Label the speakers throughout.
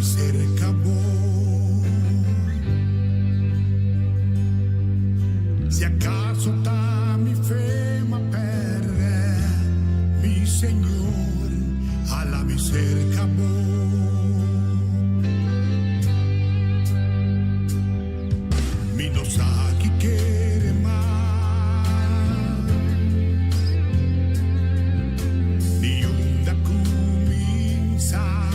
Speaker 1: cerca amor. Si acaso ta mi fe ma perde, mi Señor, alla mi cerca amor. Mi no sa chi quiere más, ni un da comienza.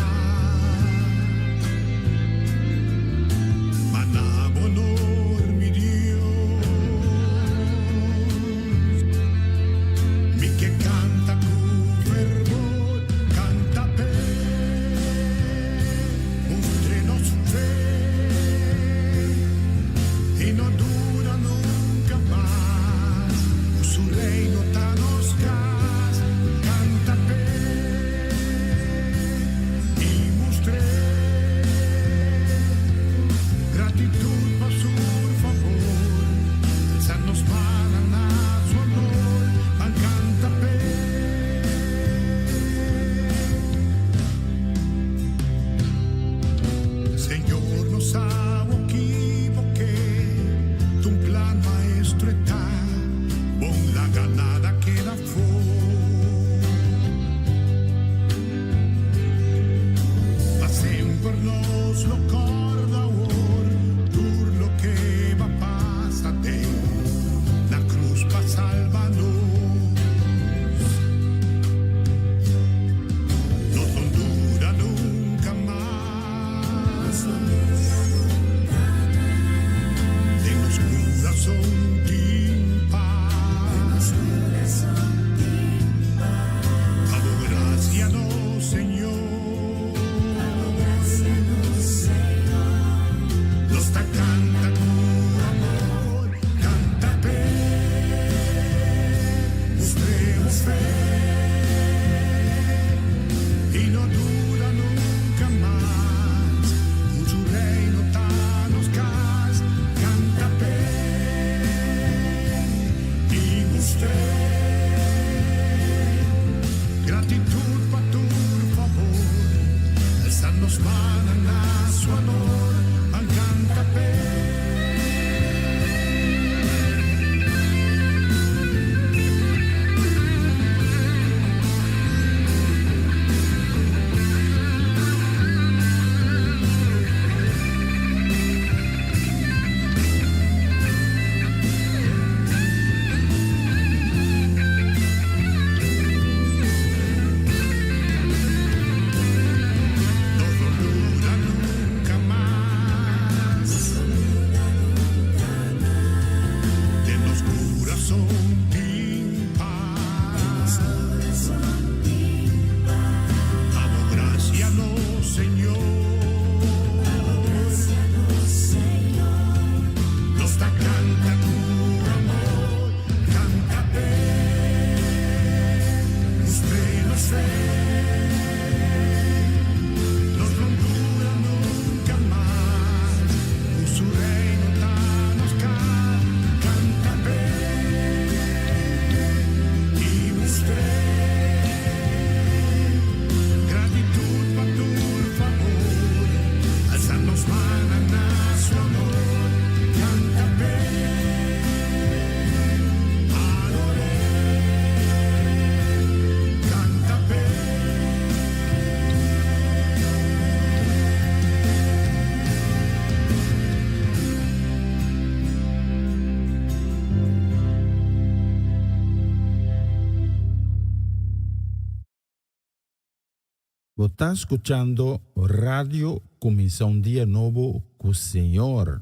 Speaker 2: Você está escuchando Radio Começar um Dia Novo com o Senhor.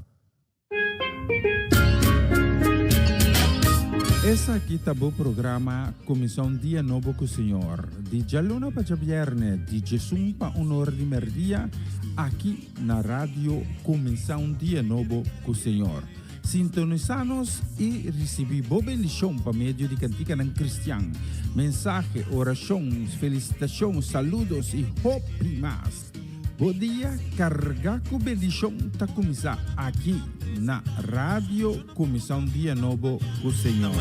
Speaker 2: Esse aqui tá o programa Começar um Dia Novo com o Senhor. De Jaluna para Viernes, de Jesus para honor de merdia, aqui na Rádio Começar um Dia Novo com o Senhor. Sintonizanos e recebi boa bendição para meio de cantica ng cristiano. Mensagem, orações, felicitações, saludos e hope mais. Bom dia, carga com bendição tá começar aqui na Rádio Começar um Dia Novo com o Senhor.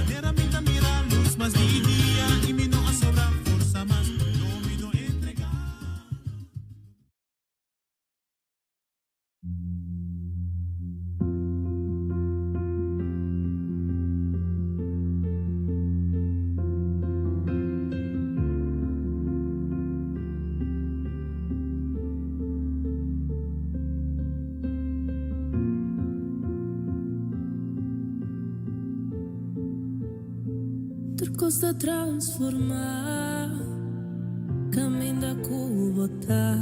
Speaker 3: Costa transformar, caminho da Cubota,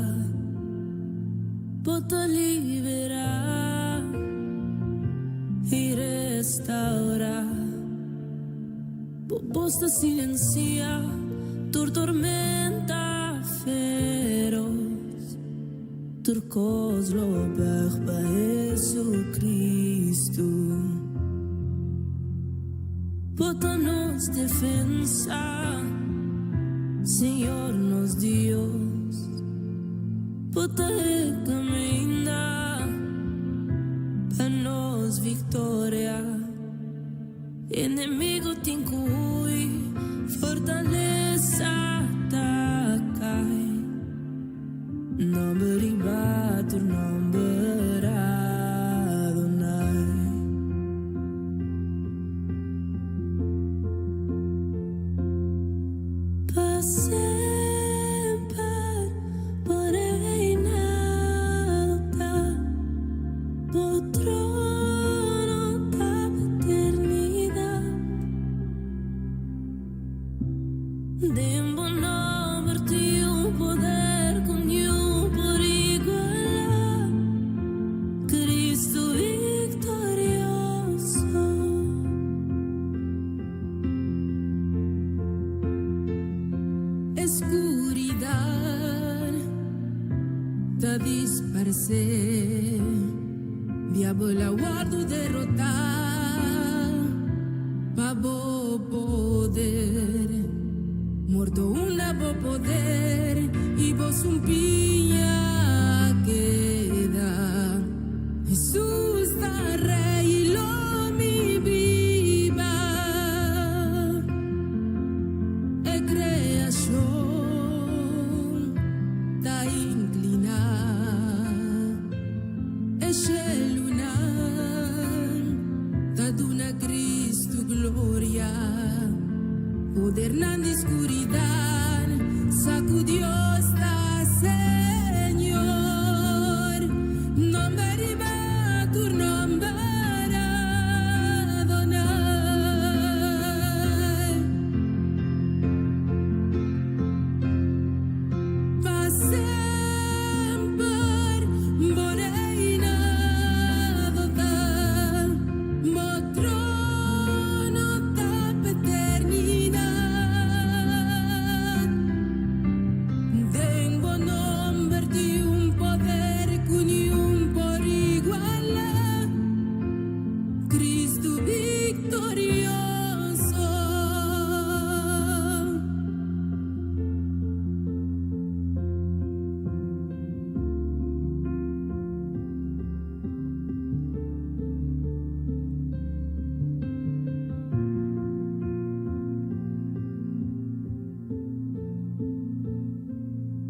Speaker 3: bota liberar e restaurar. Proposta silencia, tua tormenta feroz, turcos lober para Jesus Cristo. Bota-nos defensa, Senhor nos Deus. Bota caminha para nós vitória. Inimigo te inclui, fortaleza atacai. Não beribato, não berado, nai. Sempre porém nada do trono da eternidade. De um bom nome de poder com por igual, Cristo victorioso. Escuridad da desaparecer, diablo aguardo derrotar, pavo poder, morto una bo poder, y vos un piña queda. Jesús da rey y lo mi viva, e creación da inclinar, e lunar da duna Cristo gloria, poder na escuridad, sacudió esta Señor, nombre riba tu nombre Adonai. Pa sempre boreinado da mo trono da eternidad. Tengo nombre de un poder con un por igual, Cristo victorioso.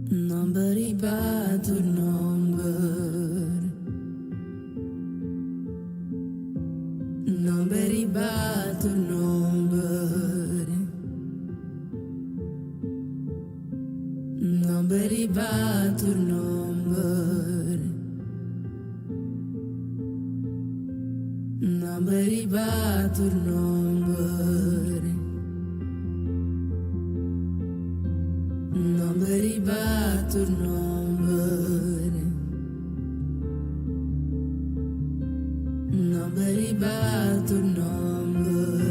Speaker 3: Number ribato number, number ribato number, number ribato number, number ribato number. Number ribato number, number ribato number, number ribato number,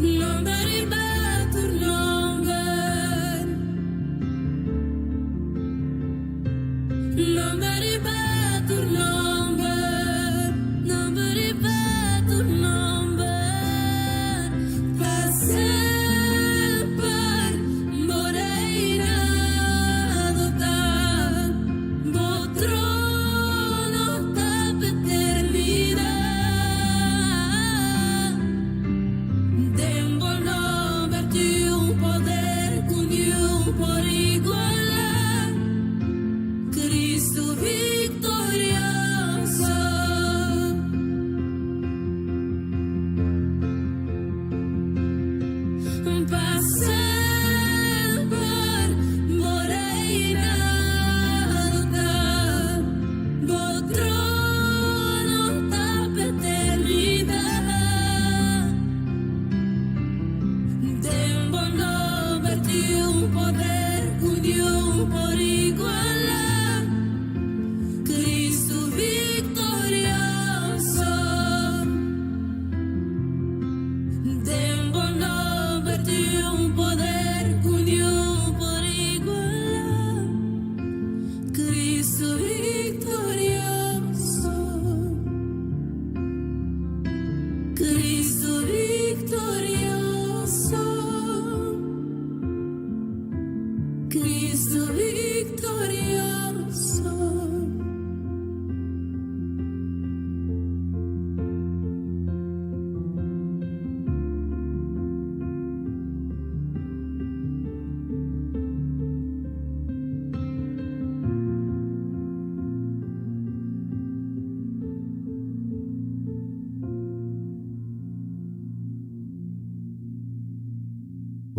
Speaker 3: number ribato number, number ribato number, number ribato number, pa sempre Cristo victorioso, Cristo victorioso.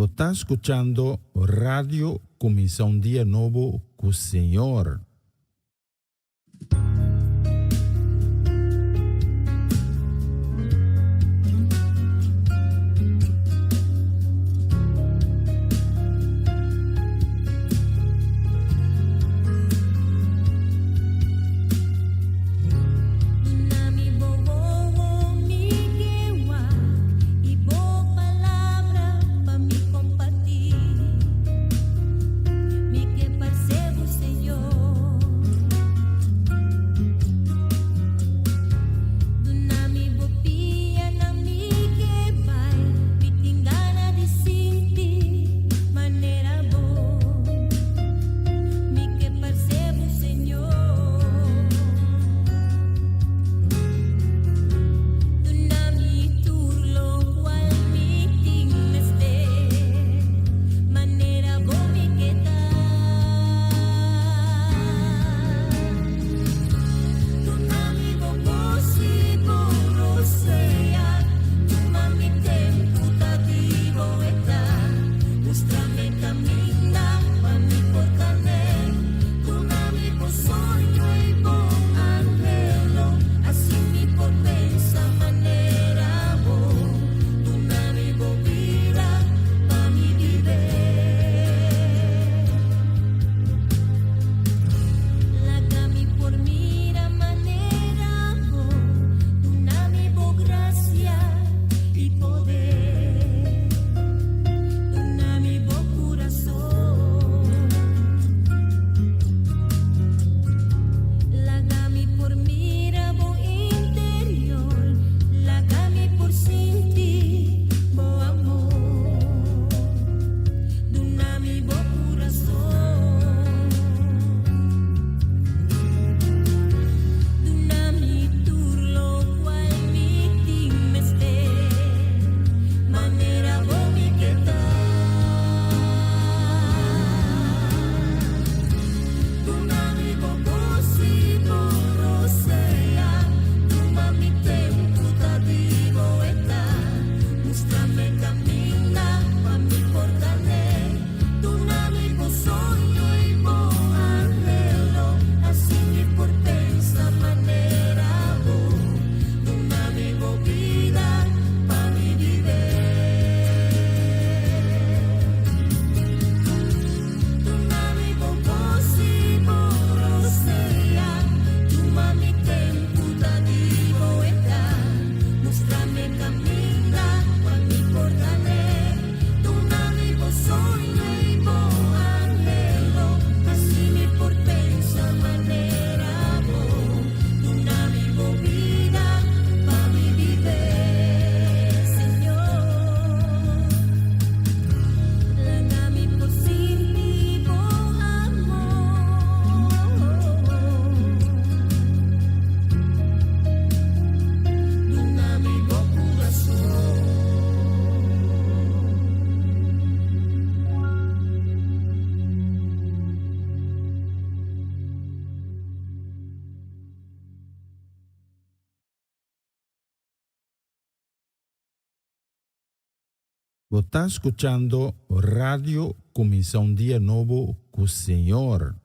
Speaker 2: Você está escuchando Radio Começar um Dia Novo com o Senhor. Você está escuchando Radio Começar um Dia Novo com o Senhor.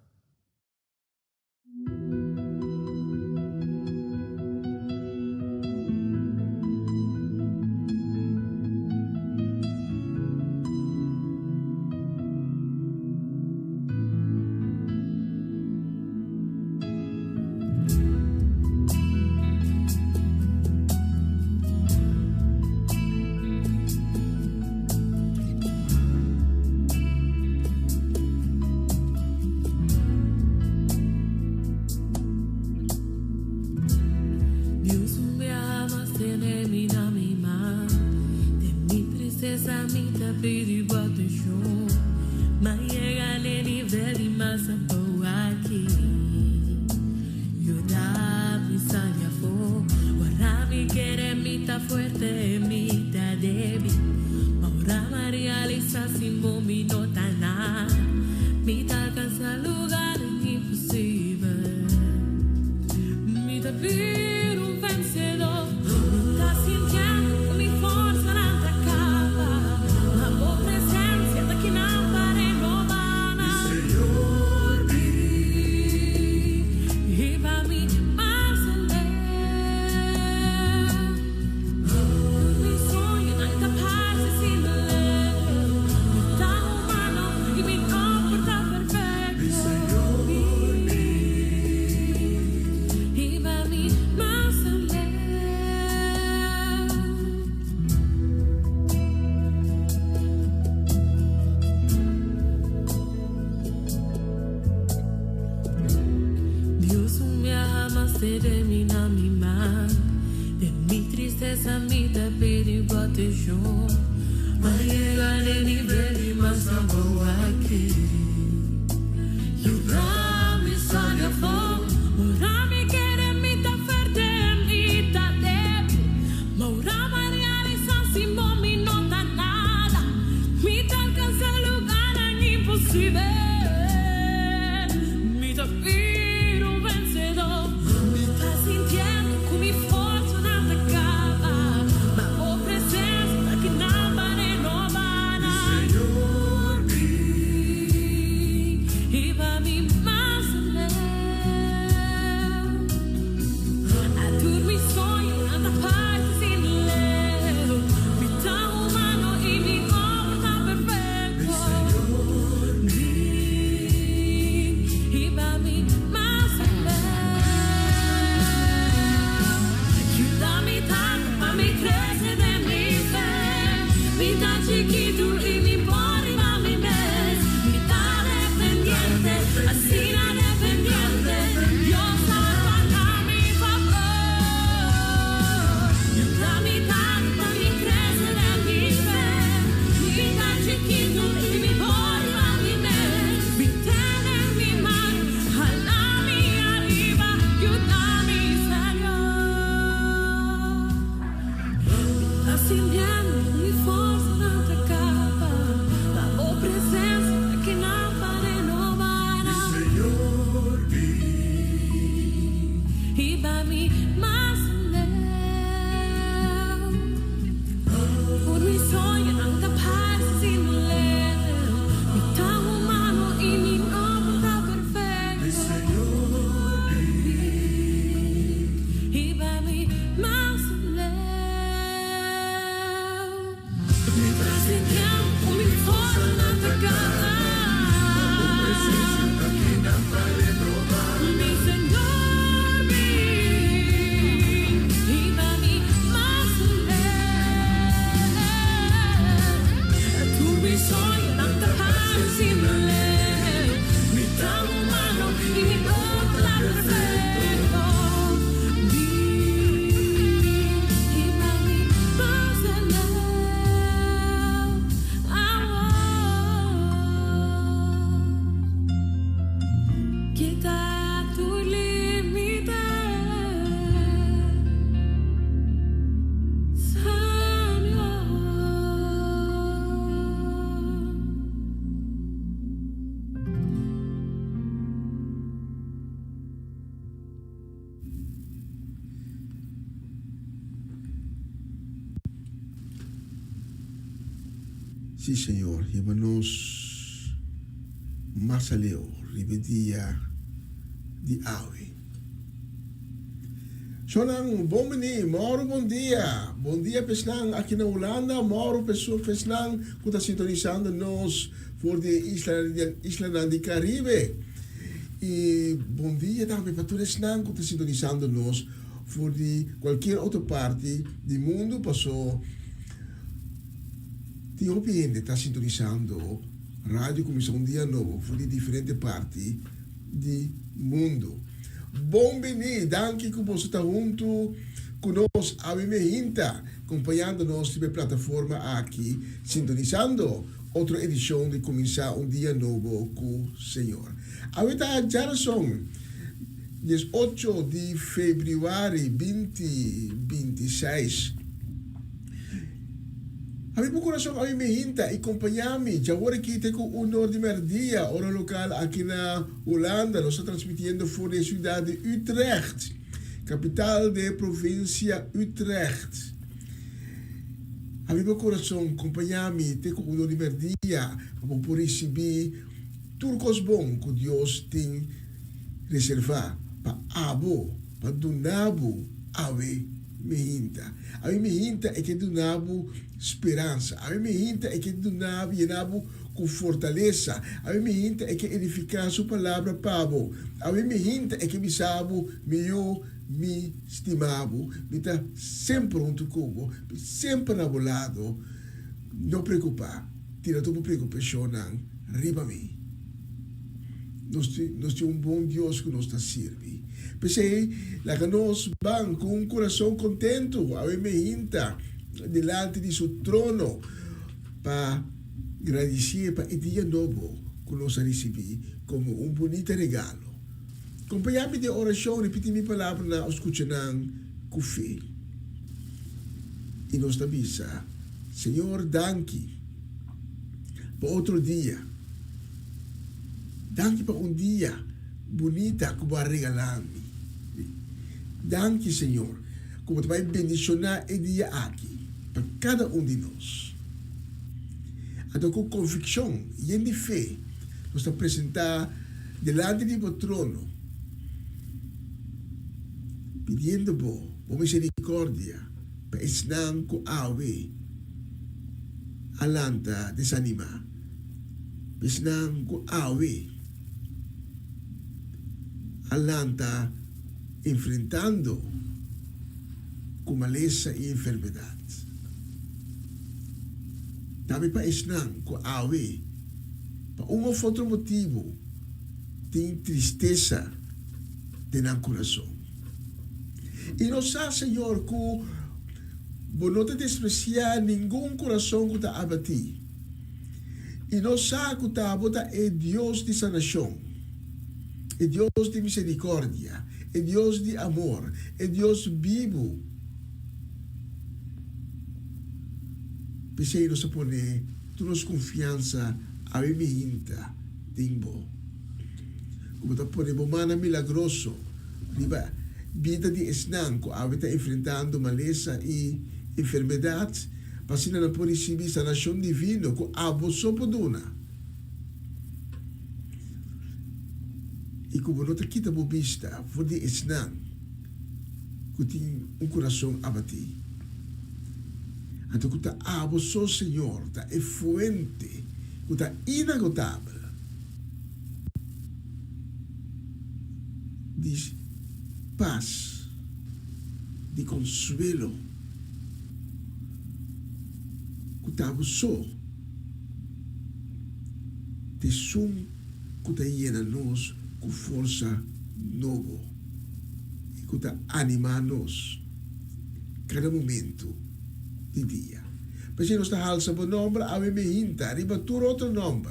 Speaker 3: tristezza mi tappi di batte giù, ma llega nei livelli ma sapo aqui. Io da mi sania fo, ora mi quiere mita fuerte, mita débil. Ma ora Maria Lisa sin bombi no tana, mita alcanza lugar imposible. Mita vir un vencedor. Termina mi mal, de mi tristeza mi tappi di batte giù, ma llega nei livelli ma siamo aquí. Io ora mi sogno fuori, ora mi quiere mita fuerte, mita débil, ma ora Maria Lisa sin bombi no da nada, mita alcanza el lugar imposible, mita vir un vencedor.
Speaker 4: Sí, Señor, llévanos más aleo, ribedia di awe. Sonang bomini, Mauro, bom dia pesnang aqui na Holanda, Mauro pessoa pesnang que está sintonizando nos por de Isla do Caribe. E bom dia também para todos que estão sintonizando nos por de qualquer outra parte do mundo, passou ti opiende está sintonizando Radio Comissão Dia Novo por de diferentes partes do mundo. Bom-vindo, danke que você está junto conosco a Mehinta, acompanhando-nos na plataforma aqui, sintonizando outra edição de Começar Dia Novo com o Senhor. A já são 18 de fevereiro 2026. Kami po coração kami mehinta, acompanhame. Já agora aqui tenho o honor de merdia, hora local aqui na Holanda. Nós estamos transmitindo fora da cidade de Utrecht, capital da província Utrecht. Kami po coração, acompanhame, tenho o honor de merdia, para por receber turcos bom que Deus tem reservado para abo, para donabo, ave mehinta. Ave mehinta é que donabo esperança. A mim é que donabo com fortaleza. A mim é que edificar sua palavra pabo. A mim é que me sabo, me estimabo, me está sempre junto comigo, sempre na lado. Não preocupar, tira tua preocupação riba mim. Nós temos bom Deus que nos está servindo. Pensei, lá que nós vamos com coração contento, a mim delante de seu trono para agradecer para o dia novo que nós recebemos como bonito regalo. Acompanhame de oração, repetir minha palavra na escuchanang com fé. E nós também, Senhor, danke para outro dia. Danke para dia bonita que vai regalar-me. Danke, Senhor, como tu vai bendicionar o dia aqui. Para cada de nós. Então, com convicção e em fé, nós estamos apresentar delante do trono, pedindo por misericórdia, para ensinar com ave, alanta desanimar, ensinar com ave, alanta enfrentando com maleza e enfermidade. Também para ensinar com a ave, para outro motivo, tem tristeza de no coração. E nós sabemos, Senhor, que não te despreciar nenhum coração que está abatido. E nós sabemos que é Deus de sanação, é Deus de misericórdia, é Deus de amor, é Deus vivo. Pensei nós a poner toda nossa confiança a mim mehinta timbo. Como está poner bomana milagroso, riba vida de esnan ko a está enfrentando maleza e enfermidade, pasina na pode receber sanação divino ko abo sopoduna. E como não está kita bobista, for de esnan, que tem coração abatido. Então, que está abo só Senhor, está é fuente, que está inagotável. Diz paz, de consuelo, que está abo só, de som, que está llena nos com força nova, e que está anima-nos cada momento de dia. Mas nós estamos a bom nome, a mim mehinta, arriba todo outro nome.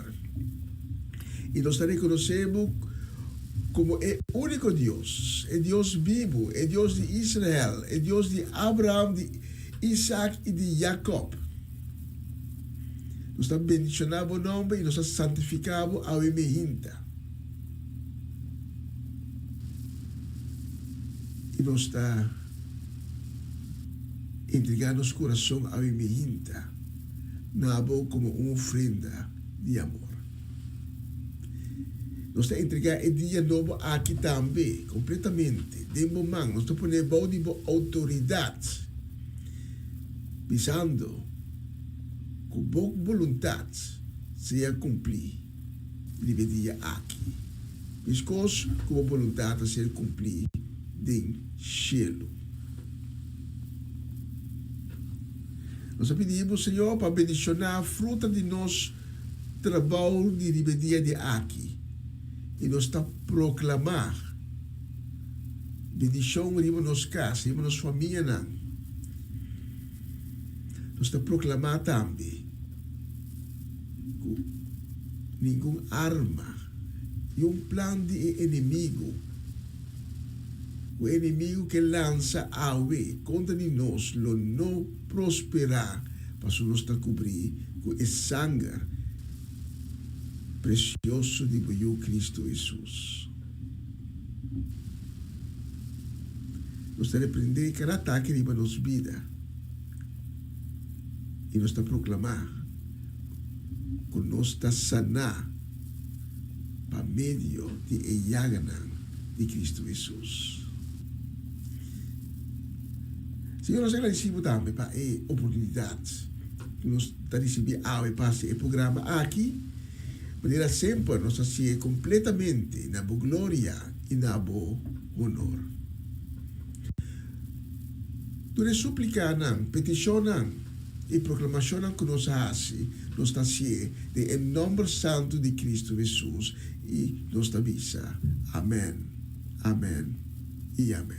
Speaker 4: E nós reconhecemos como é único Deus, é Deus vivo, é Deus de Israel, é Deus de Abraão, de Isaac e de Jacob. Nós estamos bendicionando o nome e nós estamos santificando a mim mehinta. E nós estamos entregar nosso coração a mehinta, nabo como uma ofrenda de amor. Nós estamos entregar o dia novo aqui também, completamente, de momento, nós estamos pondo de autoridade, pensando que boa vontade seja cumprir, de dia aqui. Pescoço, com a vontade de ser cumprir, de cielo. Nós pedimos, Senhor, para bendicionar a fruta de nosso trabalho de dia de aqui. E nós está proclamar bendición riba nos casa, riba nos família nan. Nós está proclamar também que nenhum arma e plan de inimigo, o inimigo que lança ave contra nós, lo não prosperar, para nós está cobrir com o sangue precioso de Cristo Jesus. Nós está repreender cada ataque de nossa vida e nós está proclamar que nós está sanar para meio de Eyaganan de Cristo Jesus. Senhor, nós agradecemos também para a oportunidade que nós está recebendo para esse programa aqui, para sempre nós ser completamente na boa glória e na boa honor. Durante súplica, petição e proclamação que nós fazemos, nós está ser em nome santo de Cristo Jesus e nós está visa. Amém, amém e amém.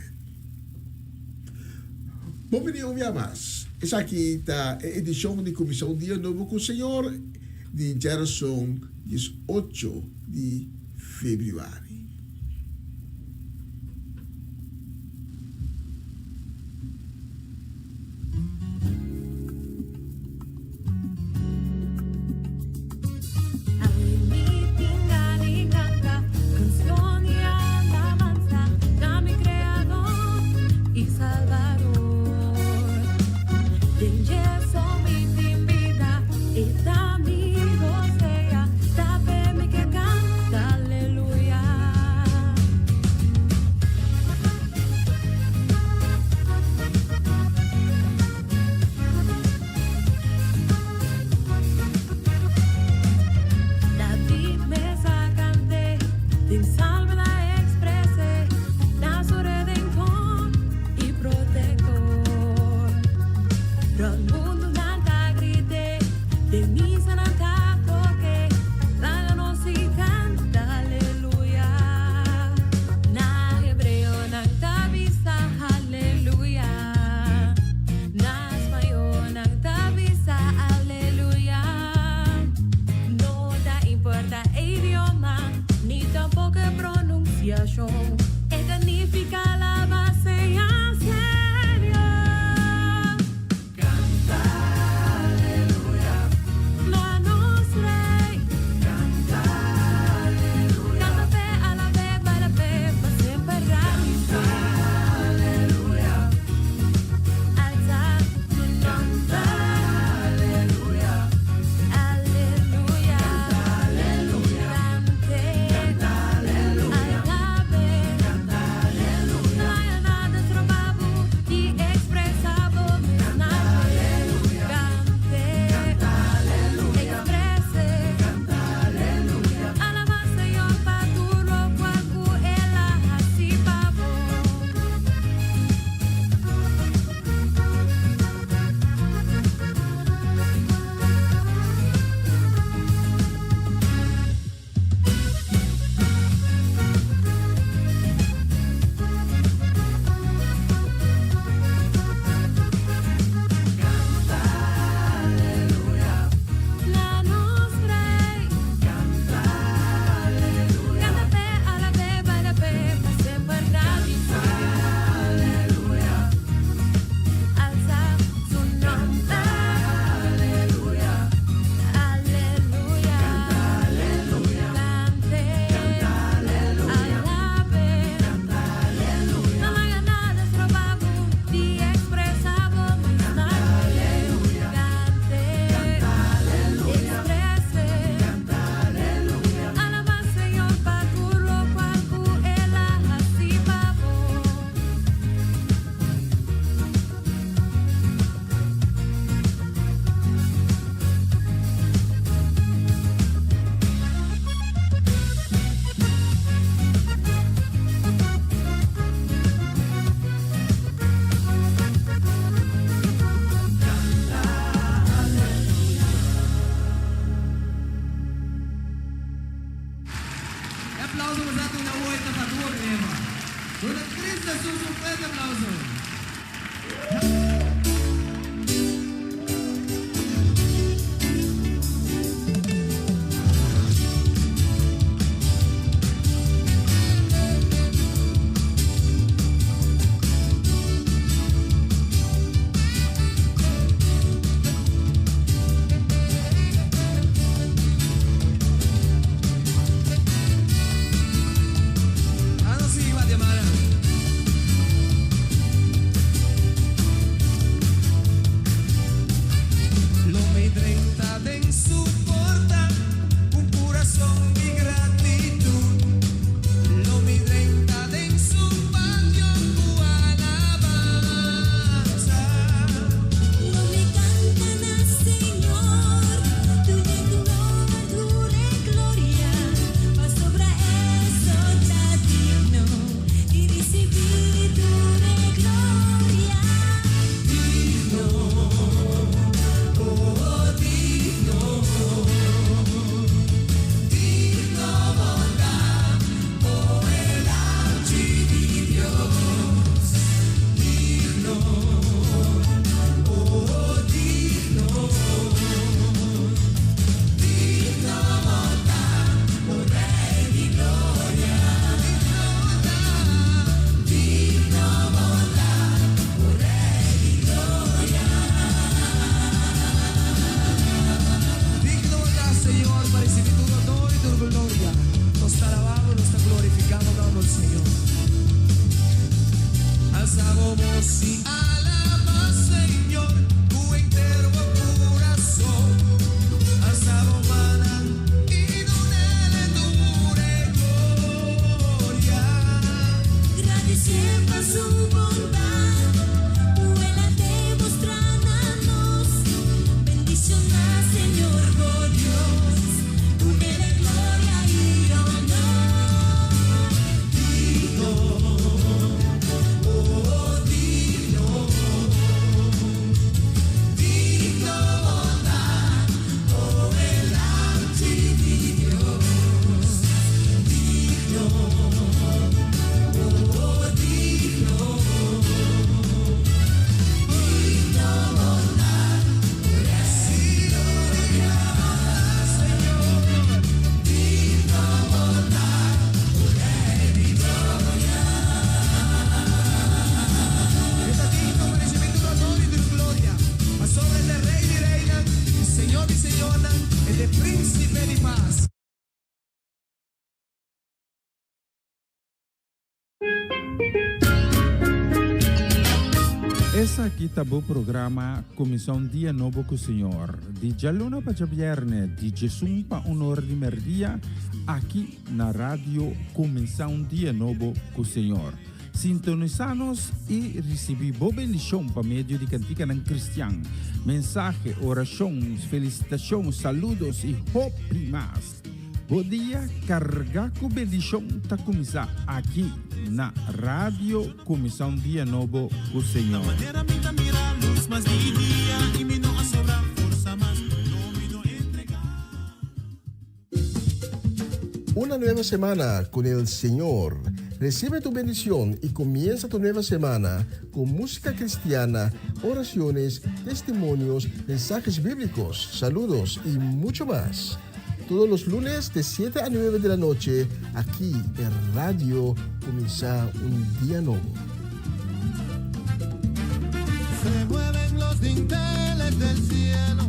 Speaker 4: Bom dia, minha mais. Essa aqui está a edição de Comissão Dia Novo com o Senhor de geração 18 de fevereiro.
Speaker 3: apaixonar, Senhor, por Dios. Tú me das gloria y honor. Digno, oh digno, digno volar, oh delante de Dios. Digno, oh digno, digno volar, recibir gloria, Señor. Digno volar, recibir gloria.
Speaker 5: Es a ti como recibir tu honor y tu gloria. A sobre el rey y reina, el Señor y señora, el de príncipe de paz.
Speaker 2: Essa aqui tá o programa Comissão Dia Novo com o Senhor. De Jaluna para Viernes, de Jesus para Honor de Merdia, aqui na rádio Comissão Dia Novo com o Senhor. Sintonizanos e recebi boa bendição para meio de cantiga em cristiano. Mensagem, orações, felicitações, saludos e hope mais. Bom dia, carregar com bendição tá começar aqui na rádio Comissão Dia Novo com o Senhor.
Speaker 6: Maneira minta mira a luz, mas de dia e me não a sobrar força, mas não me não entregar.
Speaker 4: Una nueva semana con el Señor. Recibe tu bendición y comienza tu nueva semana con música cristiana, oraciones, testimonios, mensajes bíblicos, saludos y mucho más. Todos los lunes de 7 a 9 de la noche, aquí en Radio Comienza un Día Nuevo.
Speaker 6: Se mueven los dinteles del cielo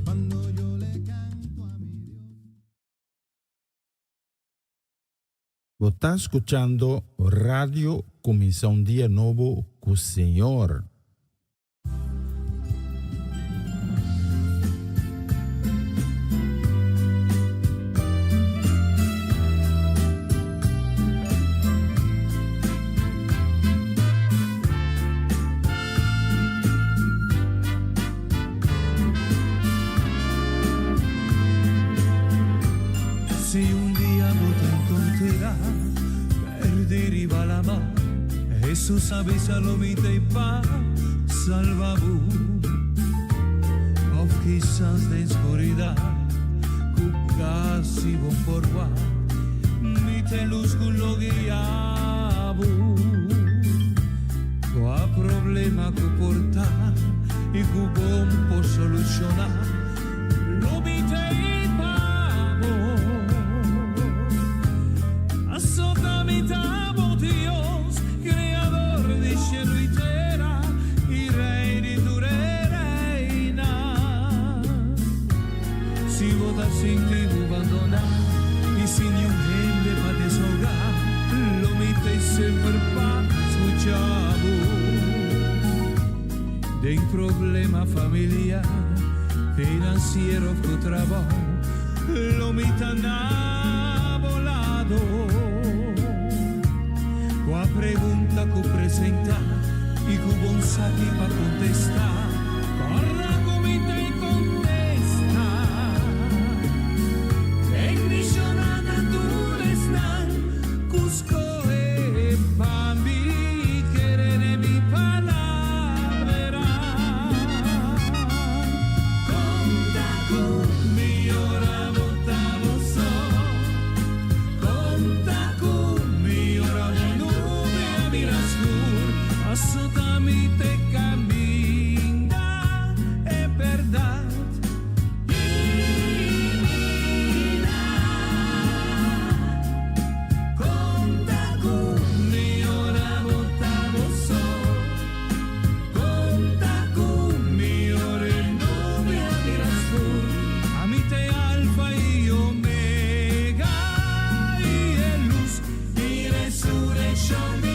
Speaker 6: cuando yo le canto a mi Dios.
Speaker 2: Você está escutando Radio Comienza un Día Nuevo con el Señor.
Speaker 6: Si un día vos te encontrarás perderá la mar, Jesús avisa lo mite y paz, salvabu. O quizás de oscuridad, casi bon por guá, mite luz con lo guiabu. Qua problema que portar y que bon por solucionar, lo mite y pavo. Assolutamente Dios, creador de cielo y tierra, y rey de tu reina. Si vos has sentido abandonar y sin ni un gente para desahogar, lo metes siempre para escuchar. De un problema familiar, financiero o trabajo, lo metan a volado. Qua pregunta que presenta y que bon saque pa contestar. Corra comita y contesta. Bendicionada tu están, Cusco e Pambi, querer mi palabra. Conta con mi hora votamos, conta con mi hora assolutamente cammina e verdad divina. Conta con mi ora votamos, conta con mi ore nome amirascur, amite alfa y omega, y el luz y resurrección divina.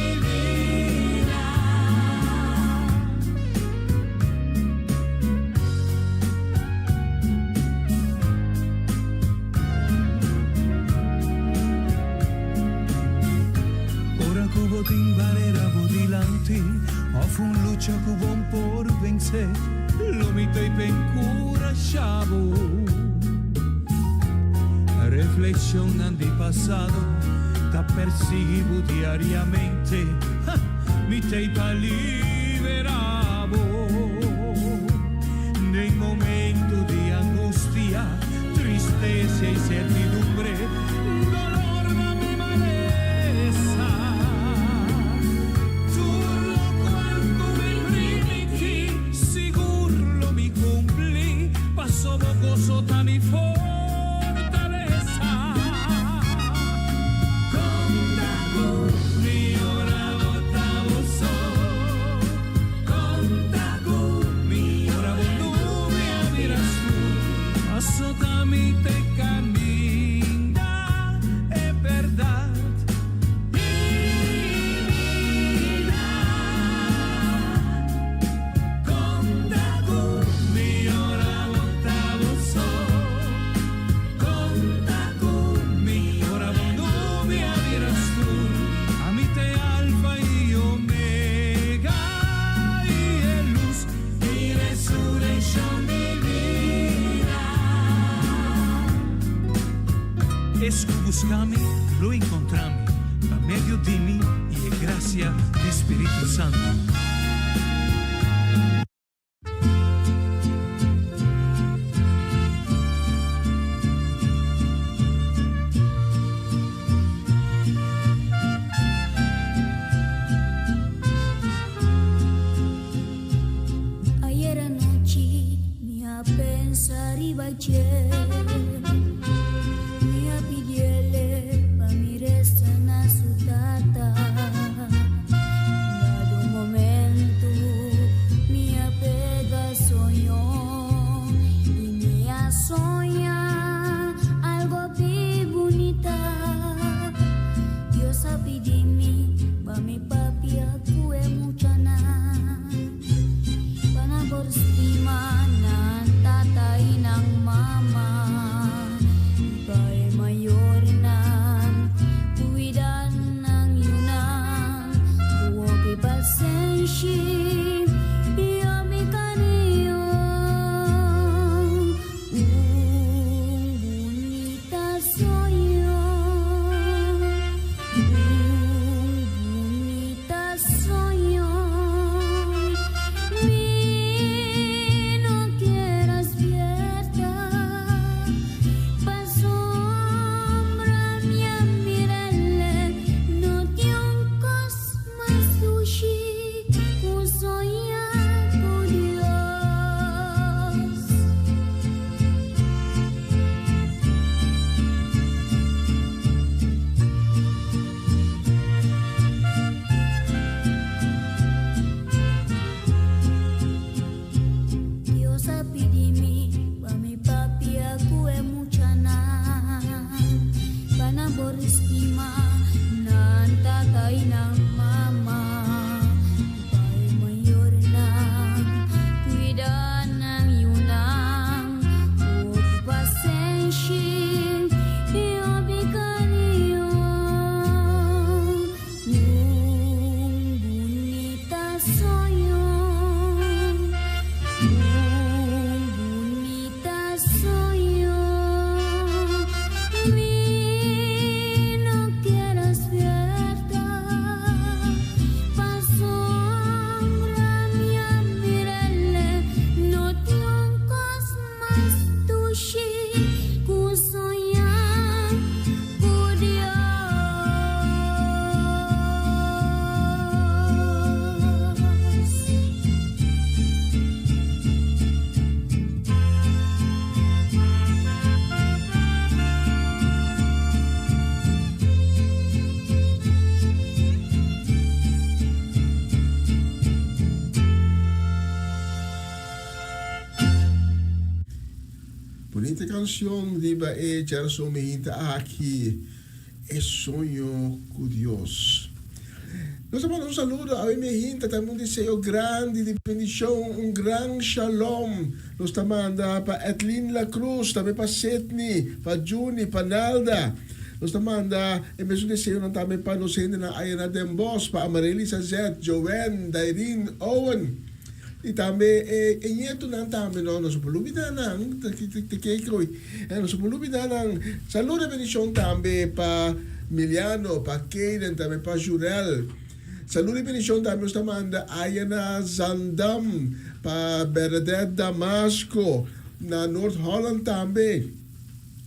Speaker 6: Tin barera vodilanti, offro un luce che buon por vencer, lo mito i pencu chavo. Reflexionando di passato, t'ha perseguivo diariamente, mi te liberavo. Nei momenti di angustia, tristezza e incertidumbre, dolor no mi malesa. Tu lo quanto mi primiti, sicuro lo mi cumpli, passo poco sotto mi fortaleza. Contago, mi ora ottavo so, contago, mi ora tu me miras tú, assolutamente te camina, es verdad. Divina, contago, mi ora ottavo so, contago, mi ora tu me miras tú, a mí te alfa y omega, y el luz y resurrección divina. Es que buscame, lo encontrame, a medio de mí y de gracia del Espíritu Santo.
Speaker 7: Ayer anoche me a pensar y baché, me a pidiele pa mi resta na sutata. Dado un momento me a pega soñó y me a soñar algo bien bonita. Dios a pedirme pa mi papi a cue mucha na. Panabor-stima ng tatay ng mama, ika'y mayor ng tuwidan ng yunang, huwag ipasensya, iyami ka niyo. Bonita soy yo, bonita soy yo. No quieras verdad, pa' sombra mia mirelle, no ti un cos más sushi, soy tu Dios. Dios a pidimi, pa mi papi aku mucha na, panabor estima ng tatay ng mama, ika'y mayor na, cuidan ng yunang, huwag pasensya, iyabi ka niyo. Bonita soy yo, bonita soy yo. No quieras verdad, pa' sombra mia mirelle, no ti un cos más tushi, soy tu Dios.
Speaker 4: Bonita canción de Bae Charso Mehita aquí. Es sueño con Dios. Nós mandamos um saludo ao Emehinta, também um desejo grande de bendição, um grande shalom. Nós manda para Etlin La Cruz, também para Setni, para Juni, para Nalda. Nós manda e mesmo desejo também para nós na Ayana Dembos, para Amareli Sazet, Joanne, Dairine, Owen. E também, em eto não também, nós podemos dar não, nós podemos dar não. Saludo e bendição também para Miliano, para Keiden, também para Jurel. Saludo e bendição também nós manda Ayana Zandam, para Bernadette Damasco, na North Holland também.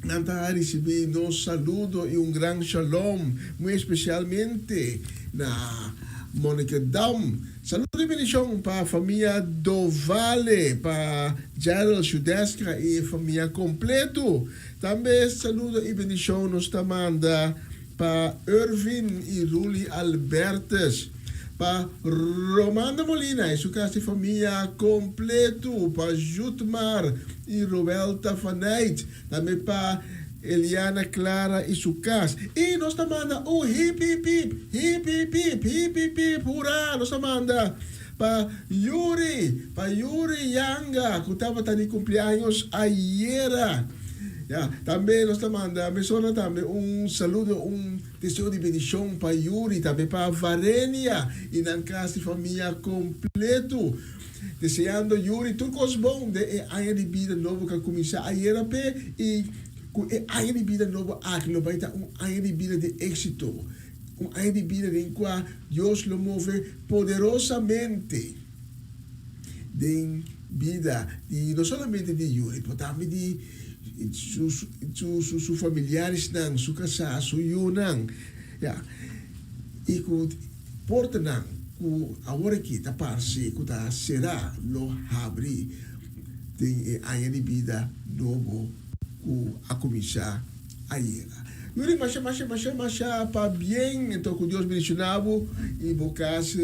Speaker 4: Nós recebemos nosso saludo e grande shalom, muito especialmente na Mônica Dam. Saludo e bendição para a família Dovale, para Gerald Chudesca e a família completo. Também saludo e bendição nos manda para Irvin e Ruli Albertes, para Romana Molina e sua casa de família completo, para Jutmar e Roberta Fanait, também para Eliana Clara e sua casa. E nós manda hip hip hip, hip hip hip, hip hip hip, hurra! Nós manda para Yuri Yanga, que estava de cumpleaños ayer. Também nós manda, menciona também saludo, desejo de bendição para Yuri, também para Varenia e na casa de família completo. Desejando Yuri tudo coisa bom de ano de vida novo que começar ayer e ano de vida novo aquilo vai estar ano de vida de êxito, ano de vida em qual Deus lo move poderosamente de vida e não somente de Yuri, mas também de sus familiares nang su casa su yunang e ku porta nang ku agora kita parsi ku ta será lo abri de ano de vida novo ku a começar ayer. Yuri masha para bien, então que Deus bendicionavo e bocas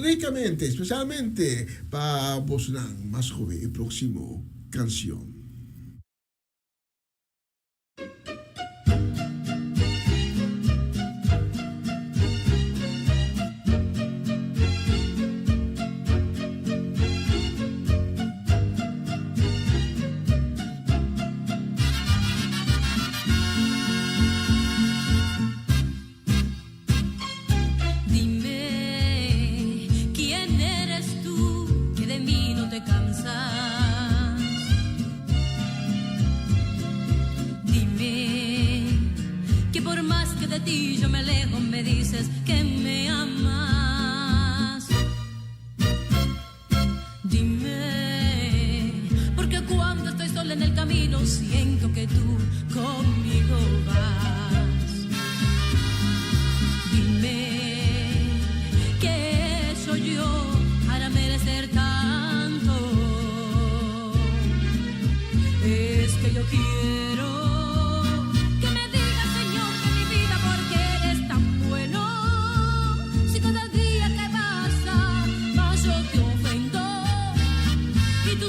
Speaker 4: ricamente, especialmente para vos nang mais joven e próximo canción.
Speaker 3: Yo me alejo, me dices que me amas. Dime, porque cuando estoy sola en el camino siento que tú conmigo vas. Dime, ¿qué soy yo para merecer tanto? Es que yo quiero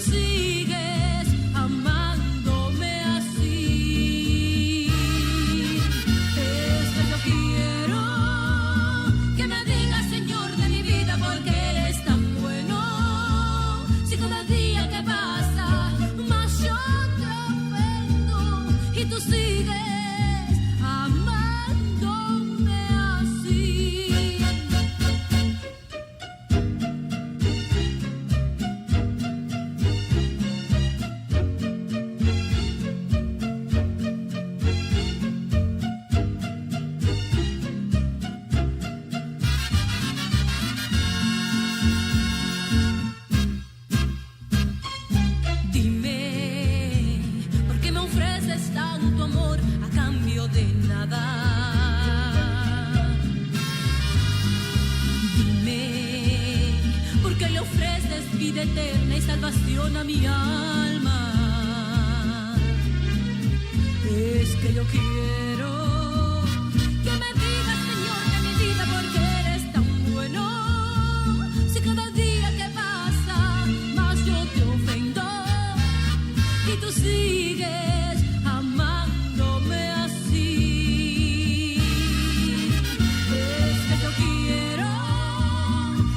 Speaker 3: sigues amándome así. Es que yo quiero que me digas, Señor de mi vida, porque eres tan bueno. Si cada día que pasa más yo te ofendo y tú sigues amándome así. Vida eterna y salvación a mi alma. Es que yo quiero que me digas, Señor de mi vida, porque eres tan bueno. Si cada día que pasa más yo te ofendo y tú sigues amándome así. Es que yo quiero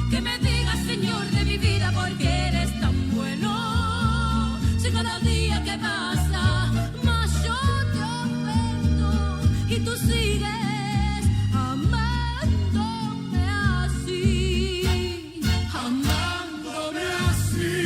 Speaker 3: que me digas, Señor de mi vida, porque eres tan bueno. Si cada día que pasa más yo te ofendo y tú sigues amándome así, amándome así.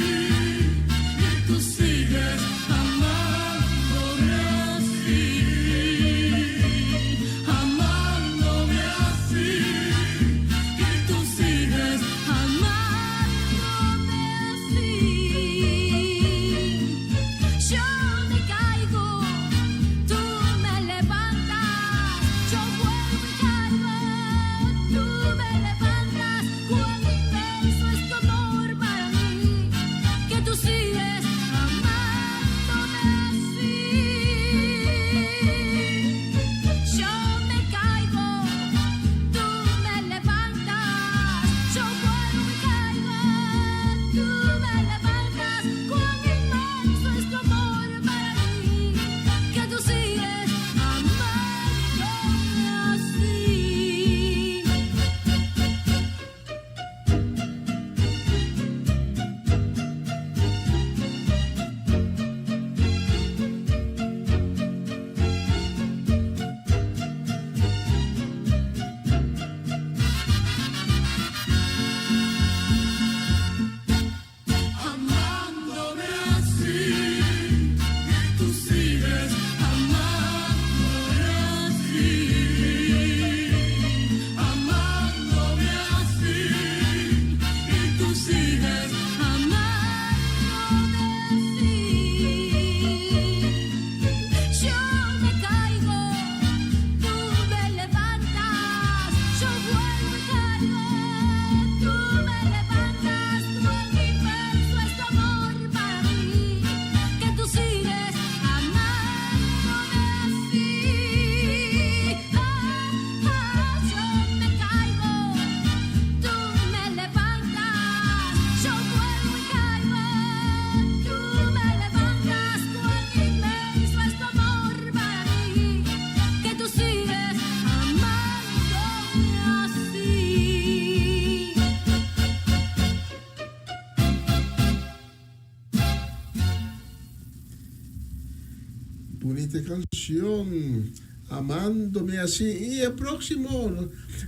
Speaker 4: bonita canción. Amándome así. Y el próximo,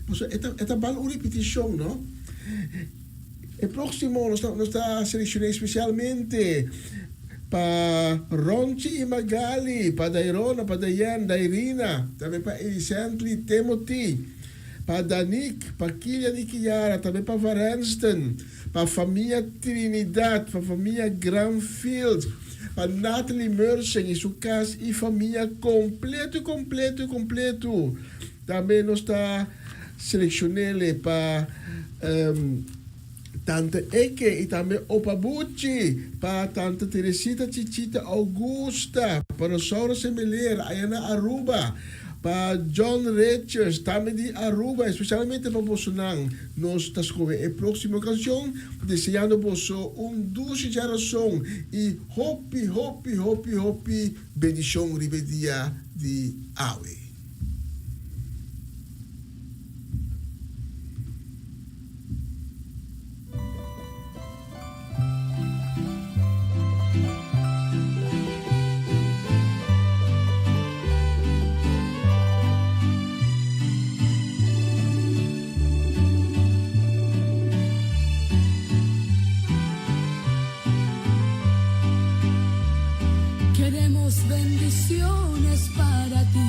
Speaker 4: pues, esta va una repetición, ¿no? El próximo nos está seleccionado especialmente para Ronchi y Magali, para Dairona, para Dayan, Dairina, también para Elisantli, Timothy, para Danik, para Kilian y Kiara, también para Varensten, para familia Trinidad, para familia Granfield, para Natalie Mersing y su casa y familia completo. También nos está seleccionado para Tante Eke y también Opa Bucci, para Tante Teresita Chichita Augusta, para Saura Semeler, Ayana Aruba, para John Richards, también de Aruba, especialmente para Bolsonaro. Nos está escogiendo la próxima canción, deseando Bolsonaro dulce geração y hopi, bendición ribedia de Awe.
Speaker 3: Queremos bendiciones para ti,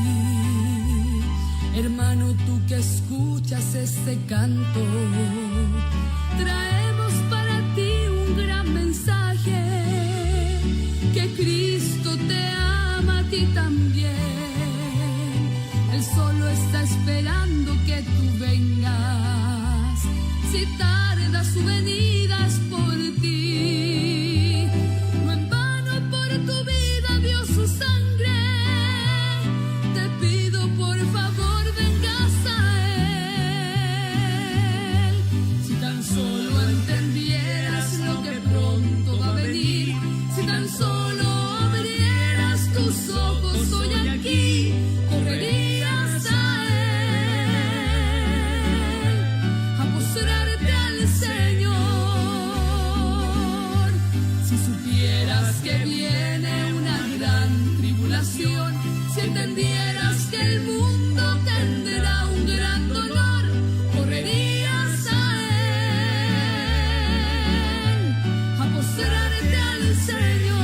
Speaker 3: hermano, tú que escuchas este canto. Traemos para ti un gran mensaje, que Cristo te ama a ti también. Él solo está esperando que tú vengas, si tarda su venida es por ti. No en vano por tu vida dio su sangre, te pido por favor vengas a Él. Si tan solo entendieras lo que pronto va a venir, si tan solo abrieras tus ojos hoy aquí, correrías a Él, a postrarte al Señor. Si supieras que viene una gran tribulación, si entendieras que el mundo tendrá un gran dolor, correrías a Él, a postrarte al Señor.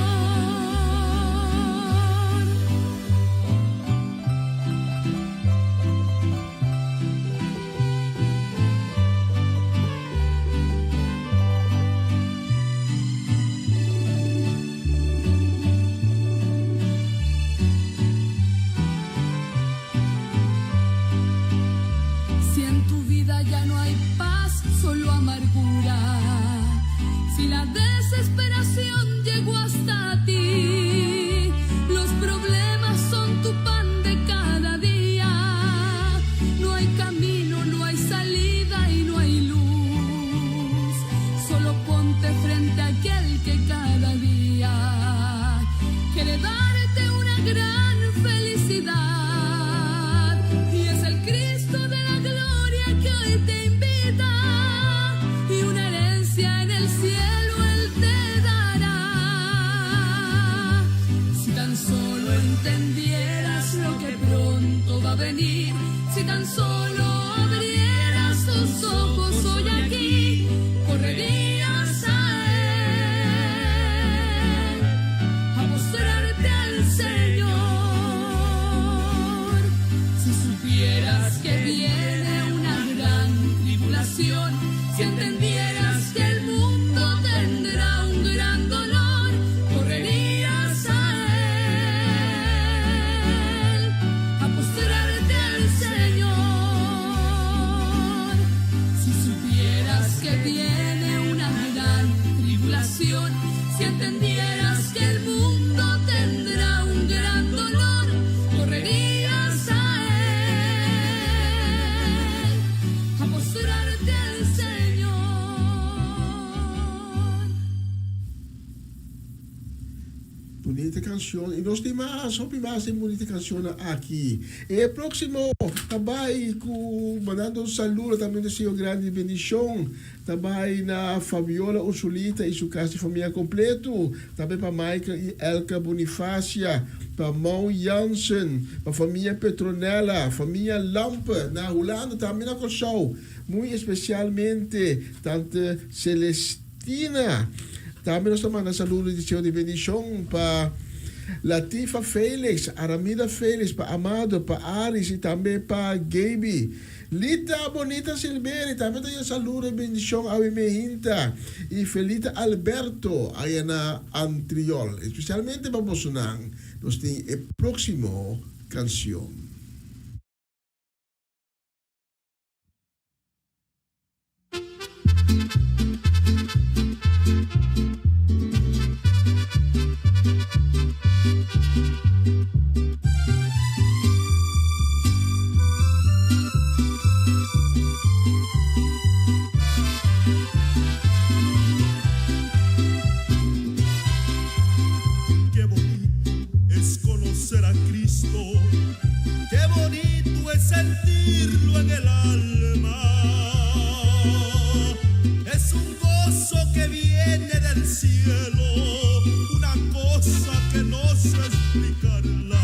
Speaker 3: Si en tu vida ya no hay paz, solo amargura, si la desesperación llegó hasta ti, los problemas son tu pan de cada día, no hay camino, no hay salida y no hay luz, solo ponte frente a aquel que cada día quiere darte una gran felicidad, y es el Cristo de la gloria que hoy te invita, y una herencia en el cielo Él te dará. Si tan solo entendieras lo que pronto va a venir, si tan solo abrieras tus ojos hoy aquí, correrías a Él, a postrarte al Señor. Si supieras que viene una gran tribulación, si entendieras que el mundo tendrá un gran dolor, correrías a Él, a postrarte al Señor.
Speaker 4: bonita canción. Y los demás, son más bonita canción aquí. El próximo, também, mandando un saludo, también deseo grande bendición. Também na Fabiola Ursulita y su casa de familia completo. Também para Michael y Elka Bonifácia. Para Mau Jansen. Para familia Petronella. Familia Lampe. Na Holanda también a show. Muy especialmente, tante Celestina. Também nós estamos mandando saludos de Senhor de bendição para Latifa Félix, Aramida Félix, para Amado, para Aris e também para Gaby. Lita Bonita Silveri, também tem saludo de bendição a Mehinta. E Felita Alberto, aí na Antriol. Especialmente para Bolsonaro, nós temos a próxima canção.
Speaker 1: Qué bonito es conocer a Cristo, qué bonito es sentirlo en el alma. Es un gozo que viene del cielo, una cosa que no sé explicarla.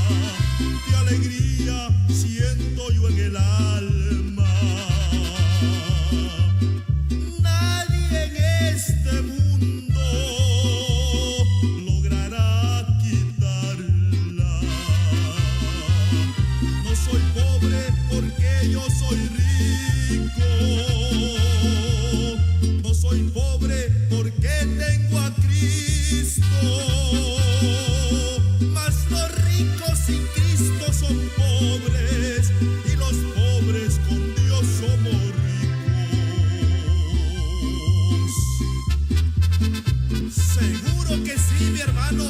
Speaker 1: Qué alegría siento yo en el alma. Nadie en este mundo logrará quitarla. No soy pobre porque yo soy rico. No soy pobre porque tengo a Cristo. Mas los ricos sin Cristo son pobres y los pobres con Dios somos ricos. Seguro que sí, mi hermano,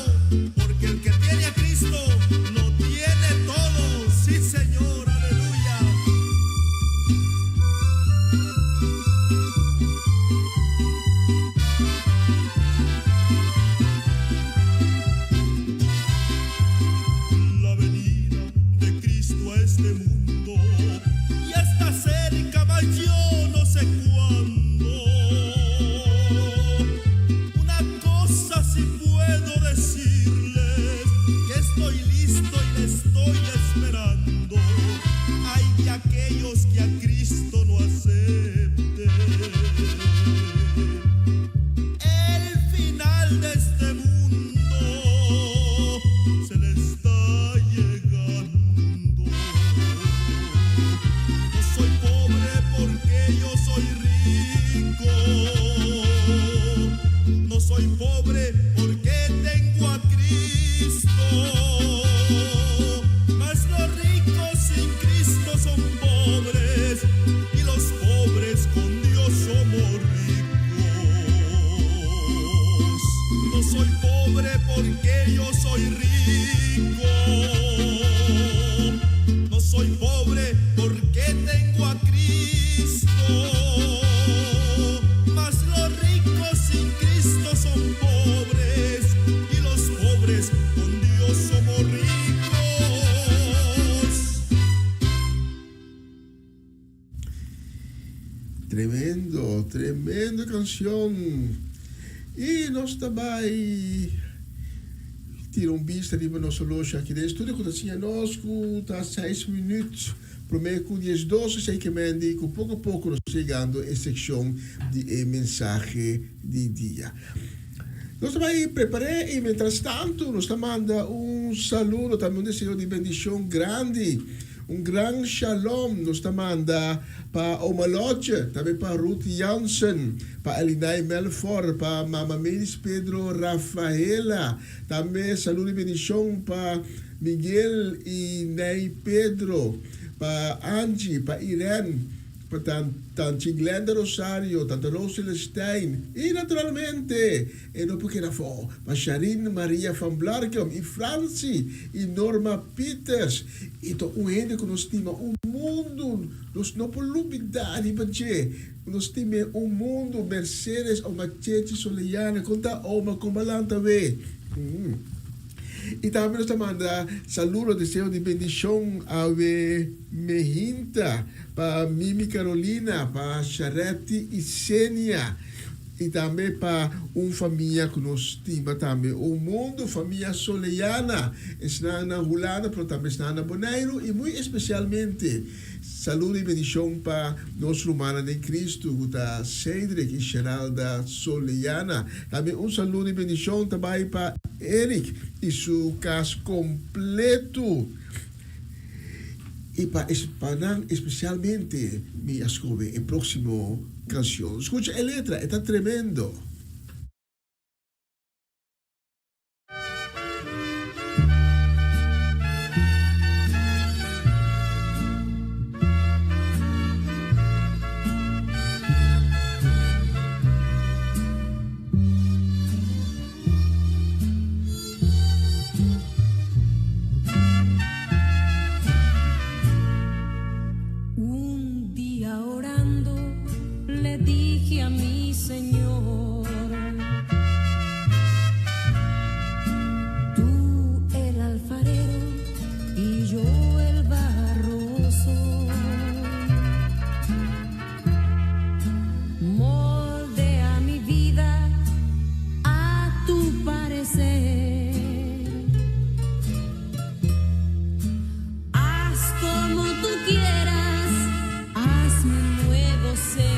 Speaker 1: porque el que tiene a Cristo lo tiene todo. Sí, Señor, aleluya. La venida de Cristo a este mundo ya está cerca, mas yo no sé cuándo. Una cosa sí puedo decirles, que estoy listo y le estoy esperando. Hay de aquellos que a Cristo no acepten. El final de este mundo se le está llegando. No soy pobre porque yo soy rico. No soy pobre porque tengo a Cristo. Mas los ricos sin Cristo son pobres y los pobres con Dios somos ricos. No soy pobre porque yo soy rico. No soy pobre porque tengo a Cristo. Mas los ricos sin Cristo son pobres y los pobres con Dios somos ricos.
Speaker 4: Tremendo, tremenda canção. E nós também tiramos vista de nossa loja aqui no estúdio, que está conosco, está 6 minutos. Prometo que dia 12, sei que me indico, pouco a pouco nós chegando à secção de mensagem de dia. Nós também preparamos e, mientras tanto, nós mandamos saludo, também desejo de bendição grande. Gran shalom nos manda para Omaloche, também para Ruth Jansen, para Elinay Melfor, para Mama Melis Pedro Rafaela, também saludo e bendição para Miguel e Ney Pedro, para Angie, para Irene, para Tante Glenda Rosario, Tante Rosel Stein, e naturalmente, e não porque na fo, para Sharin Maria van Blarkum, e Franci, e Norma Peters, e to gente que nós temos mundo, nós não podemos olvidar, nós temos mundo, Mercedes, uma Chechi Soliana, conta uma combalanta, Y también nos manda saludos, deseos de bendición a Mehinta, para Mimi Carolina, para Charette y Senia. E também para uma família que nós estima também. O mundo, família Soleiana, está na Holanda, mas também está na Bonaire. E muito especialmente, saúde e bendição para nós romanos de Cristo, da Cedric e Geralda Soleiana. Também saúde e bendição também para Eric e seu caso completo. E para Espanhol, especialmente, me escove el próximo canción. Escucha la letra, está tremendo.
Speaker 3: Un día orando le dije a mi Señor, tú el alfarero y yo el barroso, moldea mi vida a tu parecer, haz como tú quieras, hazme un nuevo ser.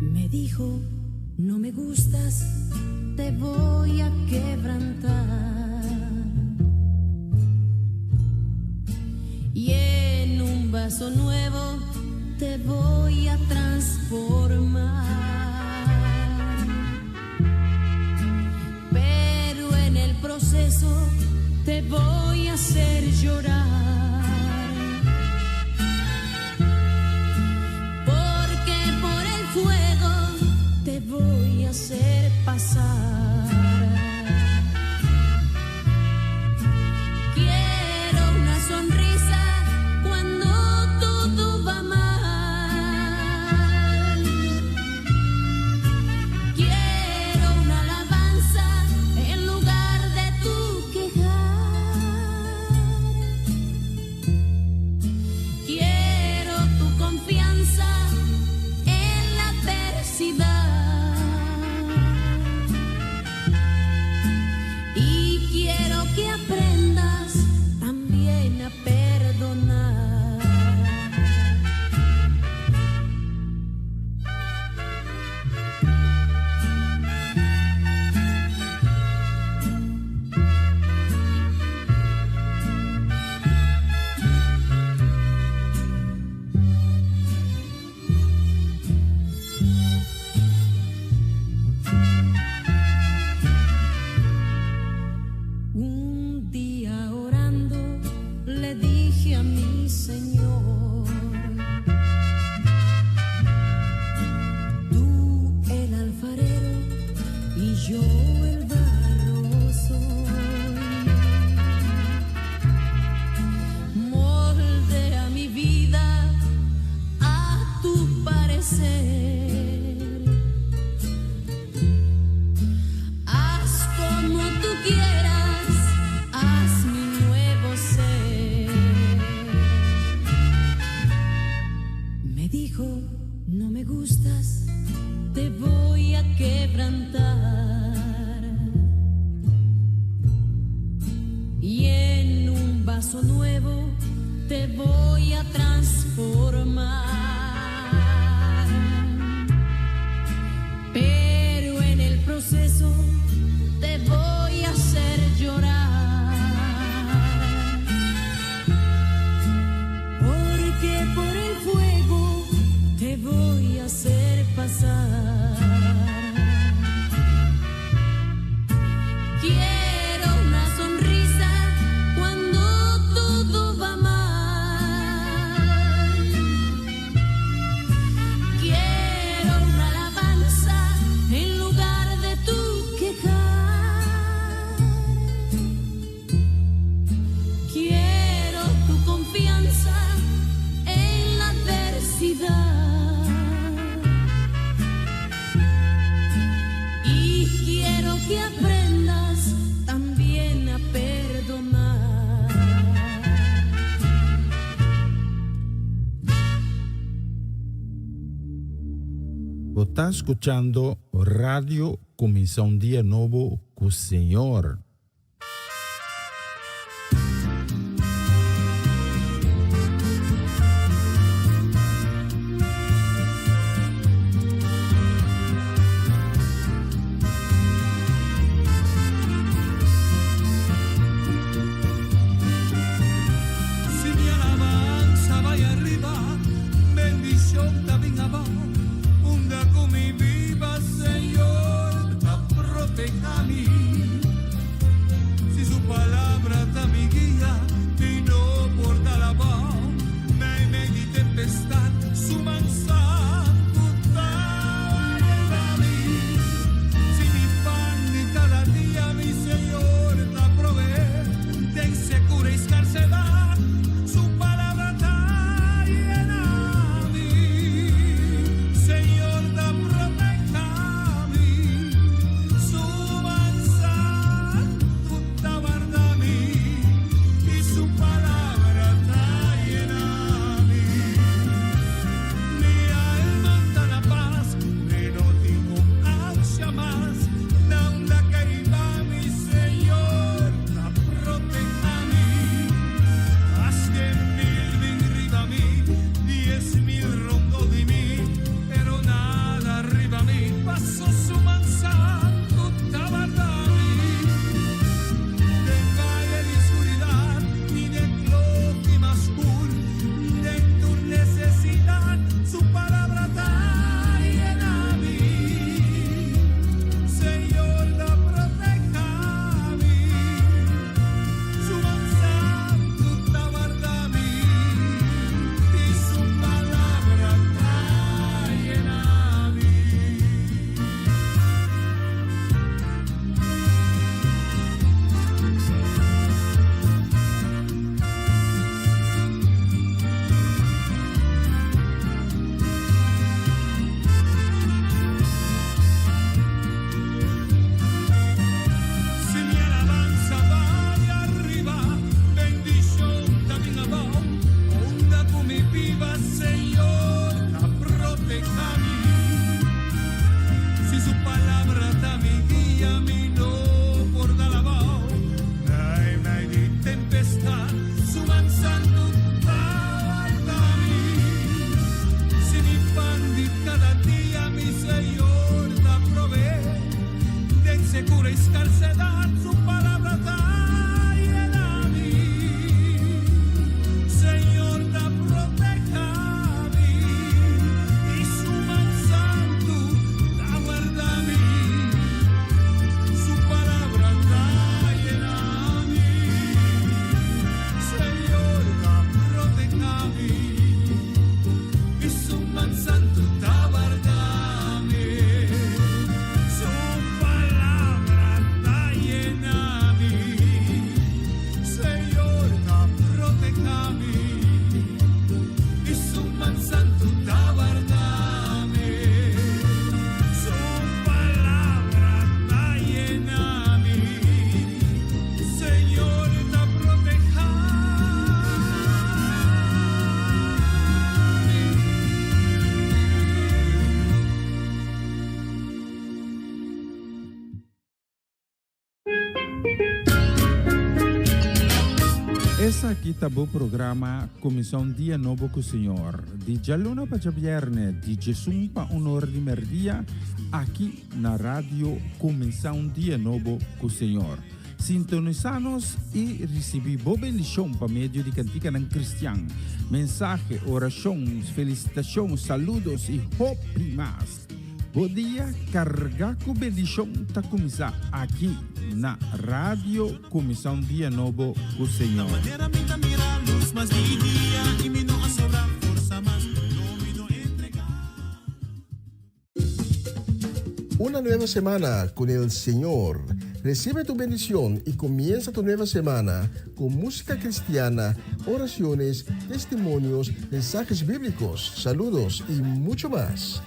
Speaker 3: Me dijo, no me gustas, te voy a quebrantar. Y en un vaso nuevo te voy a transformar. Pero en el proceso te voy a hacer llorar. Porque por el fuego te voy a hacer pasar. Quiero una sonrisa cuando todo va mal. Quiero una alabanza en lugar de tu quejar. Quiero tu confianza en la adversidad. Y quiero que aprendas también a perdonar. Un día orando le dije a mi Señor, tú el alfarero y yo el barro soy. Moldea mi vida a tu parecer. Haz como tú quieras, haz mi nuevo ser. Me dijo, no me gustas, te voy a quebrantar. Y en un vaso nuevo te voy a transformar. Pero en el proceso te voy a hacer llorar. Porque por el fuego te voy a hacer pasar. Quiero una sonrisa cuando todo va mal.
Speaker 2: Está escuchando Radio Comienza un Día Nuevo con el Señor.
Speaker 6: Si mi alabanza vaya arriba, bendición también abajo. Hunda con mi viva, Señor, proteja a mí. Si su palabra está mi guía y no porta la voz, me di tempestad, su mansa, a mí. Si mi pan de cada día, mi Señor, la provee, de insegura y escarcedad, su palabra está llena a mí. Señor, da proteja a mí, su mansa, tutta guarda a mí, y su palabra está llena a mí. Mi alma está en la paz, pero digo ansia más, da una caída, mi Señor, la proteja a mí. Haz que 1000 ven arriba a mí, 10.000 rondo de mí, pero nada arriba a mí. Paso su mansa, tutta guarda a mí. De valle de oscuridad, ni de clima oscuro, de tu necesidad, su palabra está llena a mí. Señor, la proteja a mí, su mansa, tutta guarda a mí, y su palabra está llena a mí. Si mi alabanza vaya arriba, bendición también abajo. Onda con mi viva, Señor, la proteja a mí. Si su palabra está mi guía, mi no por dar abajo. Me di tempestad, su manzano guarda a mí. Si mi pan de cada día, mi Señor, la provee, de insegura y escarcedad, su palabra está llena a mí. Señor, la proteja a mí, y su mansanto la guarda a mí. Su palabra está llena a mí. Señor, la proteja a mí, y su mansanto la guarda a mí. Su palabra está llena a mí. Señor, la proteja a mí, y su mansanto la guarda a mí. Su palabra está llena a mí. Señor, la proteja a mí.
Speaker 2: Essa aqui tá o programa Começar um Dia Novo com o Senhor. De Jaluna para Viernes, de Jesus para Honor de Merdia, aqui na rádio Começar um Dia Novo com o Senhor. Sintonizanos e recebi boa bendição para meio de cantiga ng Cristian. Mensagem, orações, felicitações, saludos e hope mais. Bom dia, carregar com bendição tá começar aqui na rádio Começar um Dia Novo com o Senhor.
Speaker 4: Una nueva semana con el Señor. Recibe tu bendición y comienza tu nueva semana con música cristiana, oraciones, testimonios, mensajes bíblicos, saludos y mucho más.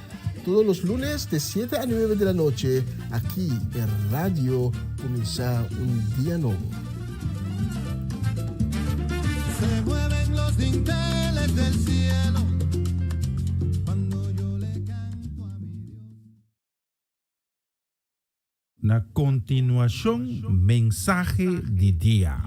Speaker 4: Todos los lunes de 7 a 9 de la noche, aquí en Radio Comienza un Día Nuevo.
Speaker 5: Se mueven los dinteles del cielo cuando yo le canto a mi Dios.
Speaker 2: Na continuación, mensaje de día.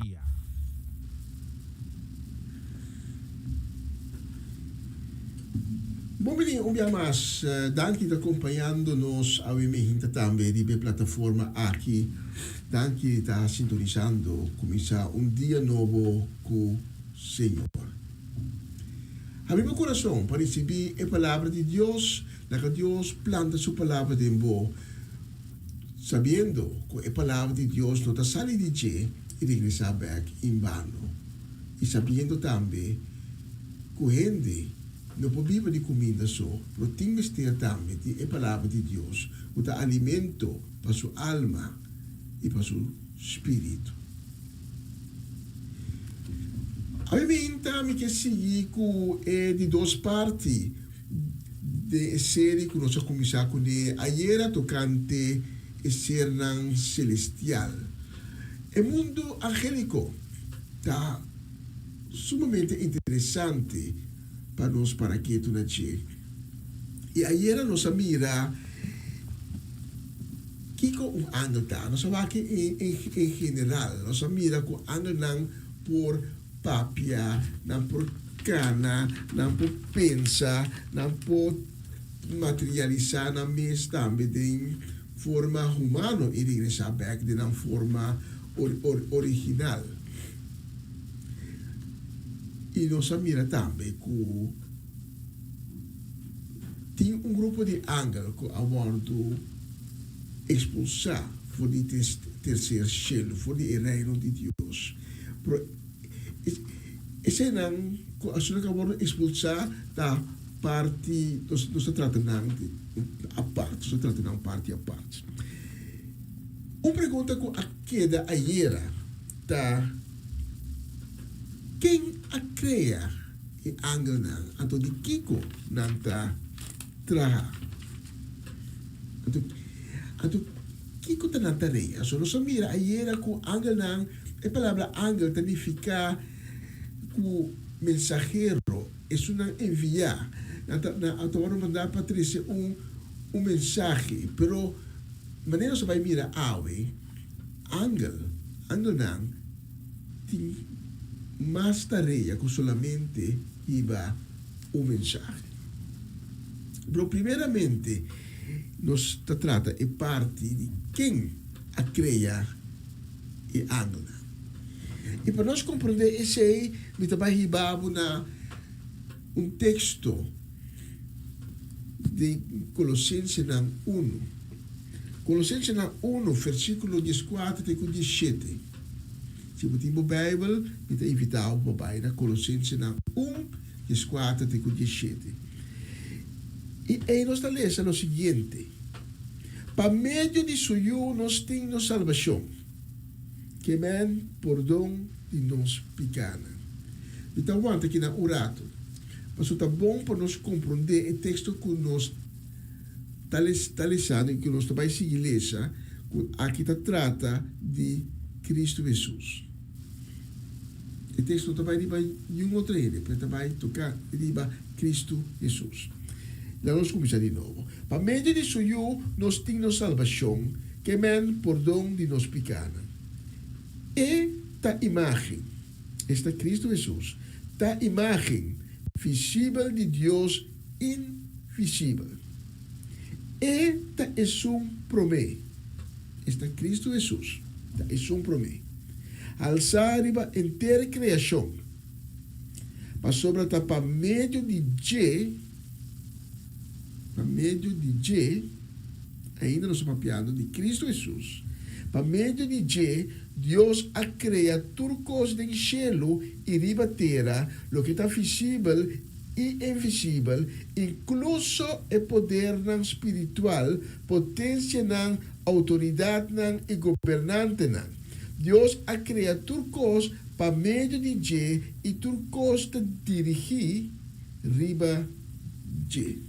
Speaker 4: Bom dia, um dia mais. Danke por acompanhando-nos ao imensa também de plataforma aqui. Danke por estar sintonizando. Começar dia novo com o Senhor. Abre meu coração para receber a palavra de Deus, na que Deus planta sua palavra de boa, sabendo que a palavra de Deus não está saindo de ti e regressar back em vano. E sabendo também que a gente não pode viver de comida só, mas tem que ter também a palavra de Deus, que dá alimento para sua alma e para seu espírito. Obviamente, me quer seguir com de duas partes de série que nós começamos com ayer tocante a ser celestial. O mundo angélico está sumamente interessante para nós para que tu nasce. E ayer nós mira que com ano tá, nós vamos aqui em geral, nós mira com ano não por papia, não por cana, não por pensa, não por materializar na mesa também de forma humana e regressar back de uma forma original. E nós mira também que tem grupo de ángeles que aguardam expulsar for de terceiro cielo, for de reino de Deus. Esse não, as que aguardam expulsar da parte, não se trata a parte, se trata de parte a parte. Uma pergunta que a queda ayer tá quem a crea e angel não, então de Kiko não tá traha. Então Kiko tá não tareia. Só nós mira ayer com angel não, a palavra angel significa que mensajero é uma enviar. Agora mandar Patrícia mensagem, pero maneira você vai mirar angel não tem mais tarefa que solamente iba mensagem. Pero primeiramente nos trata é parte de quem a cria e angel. E para nós compreender esse aí, me também ribavo na texto de Colossenses 1. Colossenses 1, versículo 14 e 17. Se você tem a Bíblia, me te invitar para baixar Colossenses 1, 14 e 17. E aí nós lemos o seguinte: para meio de suyo nós temos salvação, que men perdão de nós pecados. Então, aguanta aqui na orato. Mas está bom para nós compreender o texto que nós está lendo e que nós também seguir lesa, que aqui está trata de Cristo Jesus. O texto também diz um outro ele, mas também tocar diz Cristo Jesus. Então nós começamos de novo. Para meio de suyo nós temos salvação, que men perdão de nós pecados. E esta imagem, esta Cristo Jesus, esta imagem visível de Deus invisível. Esta é promessa. Esta Cristo Jesus. Esta é promessa. Alçar a inteira criação. Mas sobre para meio de ainda nós estamos falando de Cristo Jesus. Para meio de Deus a criatura coisas do cielo e riba terra, o que está visível e invisível, incluso o poder espiritual, potência, autoridade e governante. Deus a criatura coisas para meio de e tur costa dirigir riba de.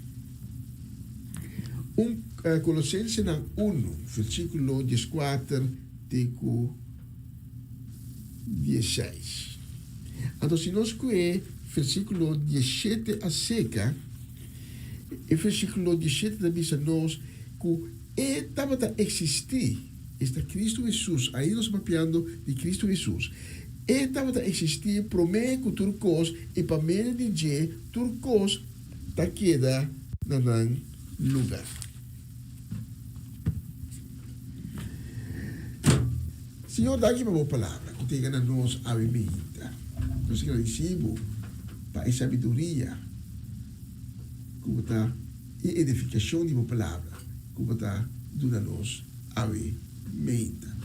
Speaker 4: Colossenses 1, versículo 14 e 16. Então, se nós que versículo 17 a seca, e versículo 17 diz a nós que estava a existir está Cristo Jesus, aí nós mapeando de Cristo Jesus. Estava a existir promê que turcos e para meio de dia, turcos está queda nanan lugar. Senhor, dá aqui uma boa palavra, que tenha na nós a bebida. Nós agradecemos para a sabedoria, como está, e edificação de uma palavra, como está, dando a nós a bebida.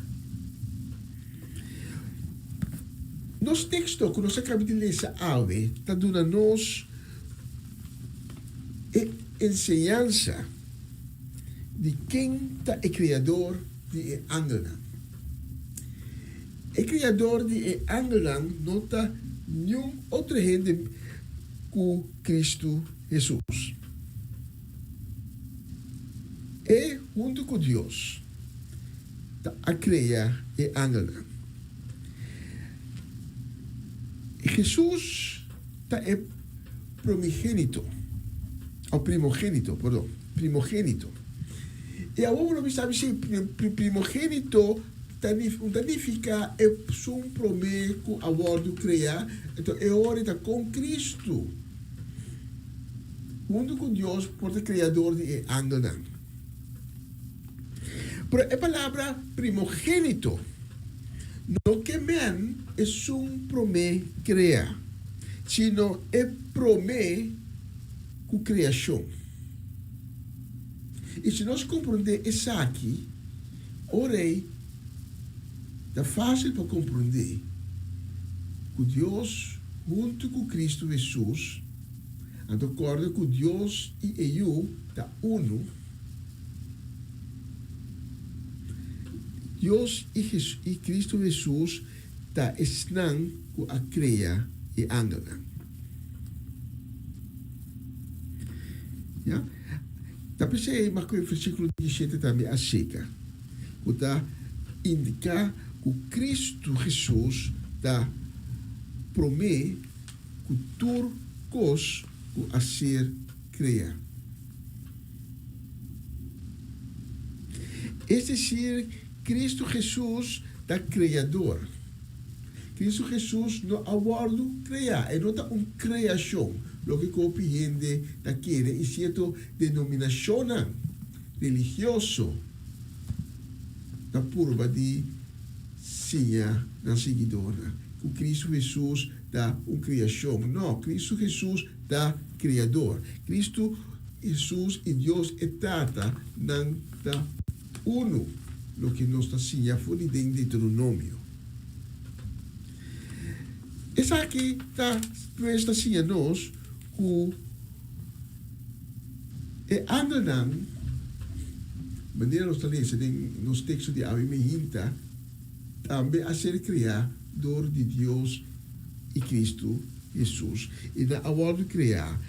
Speaker 4: Nos textos que nós acabamos de ler, está dando a nós a ensinança de quem está o criador de Angelan. O criador de Angelan não está nenhum outro gente que Cristo Jesus. E junto com Deus, está a criar o Angelan. Jesus está primogênito. E agora nós sabemos que primogênito significa é um promessa que a bordo criar, então é hora de com Cristo. Junto com Deus, por o criador de Angelan. Pero a palavra primogênito não que men é promessa criar, sino é promessa com criação. E se nós compreender isso aqui, orei, é fácil para compreender que Deus, junto com Cristo Jesus, de acordo com Deus e eu, está uno. Deus e Cristo Jesus está ensinando a criar e Angelan. Ja? Tapos mas o versículo 17 também a seca. Que está indicar que Cristo Jesus está promete que tudo coisa a ser criado. É decir, Cristo Jesus está criador. Cristo Jesus não aborda criar, é não está uma criação. Lo que compreende daquele e certa denominação religiosa da curva de sinha na seguidora. O Cristo Jesus dá uma criação. Não, Cristo Jesus dá criador. Cristo Jesus e Deus é tata não da uno. Lo que nos está sinha fora de Deuteronômio. Essa aqui está sinha nós que é Angelan, maneira nós lemos nos textos de Avimehinta, também a ser criador de Deus e Cristo Jesus. E na hora de criar,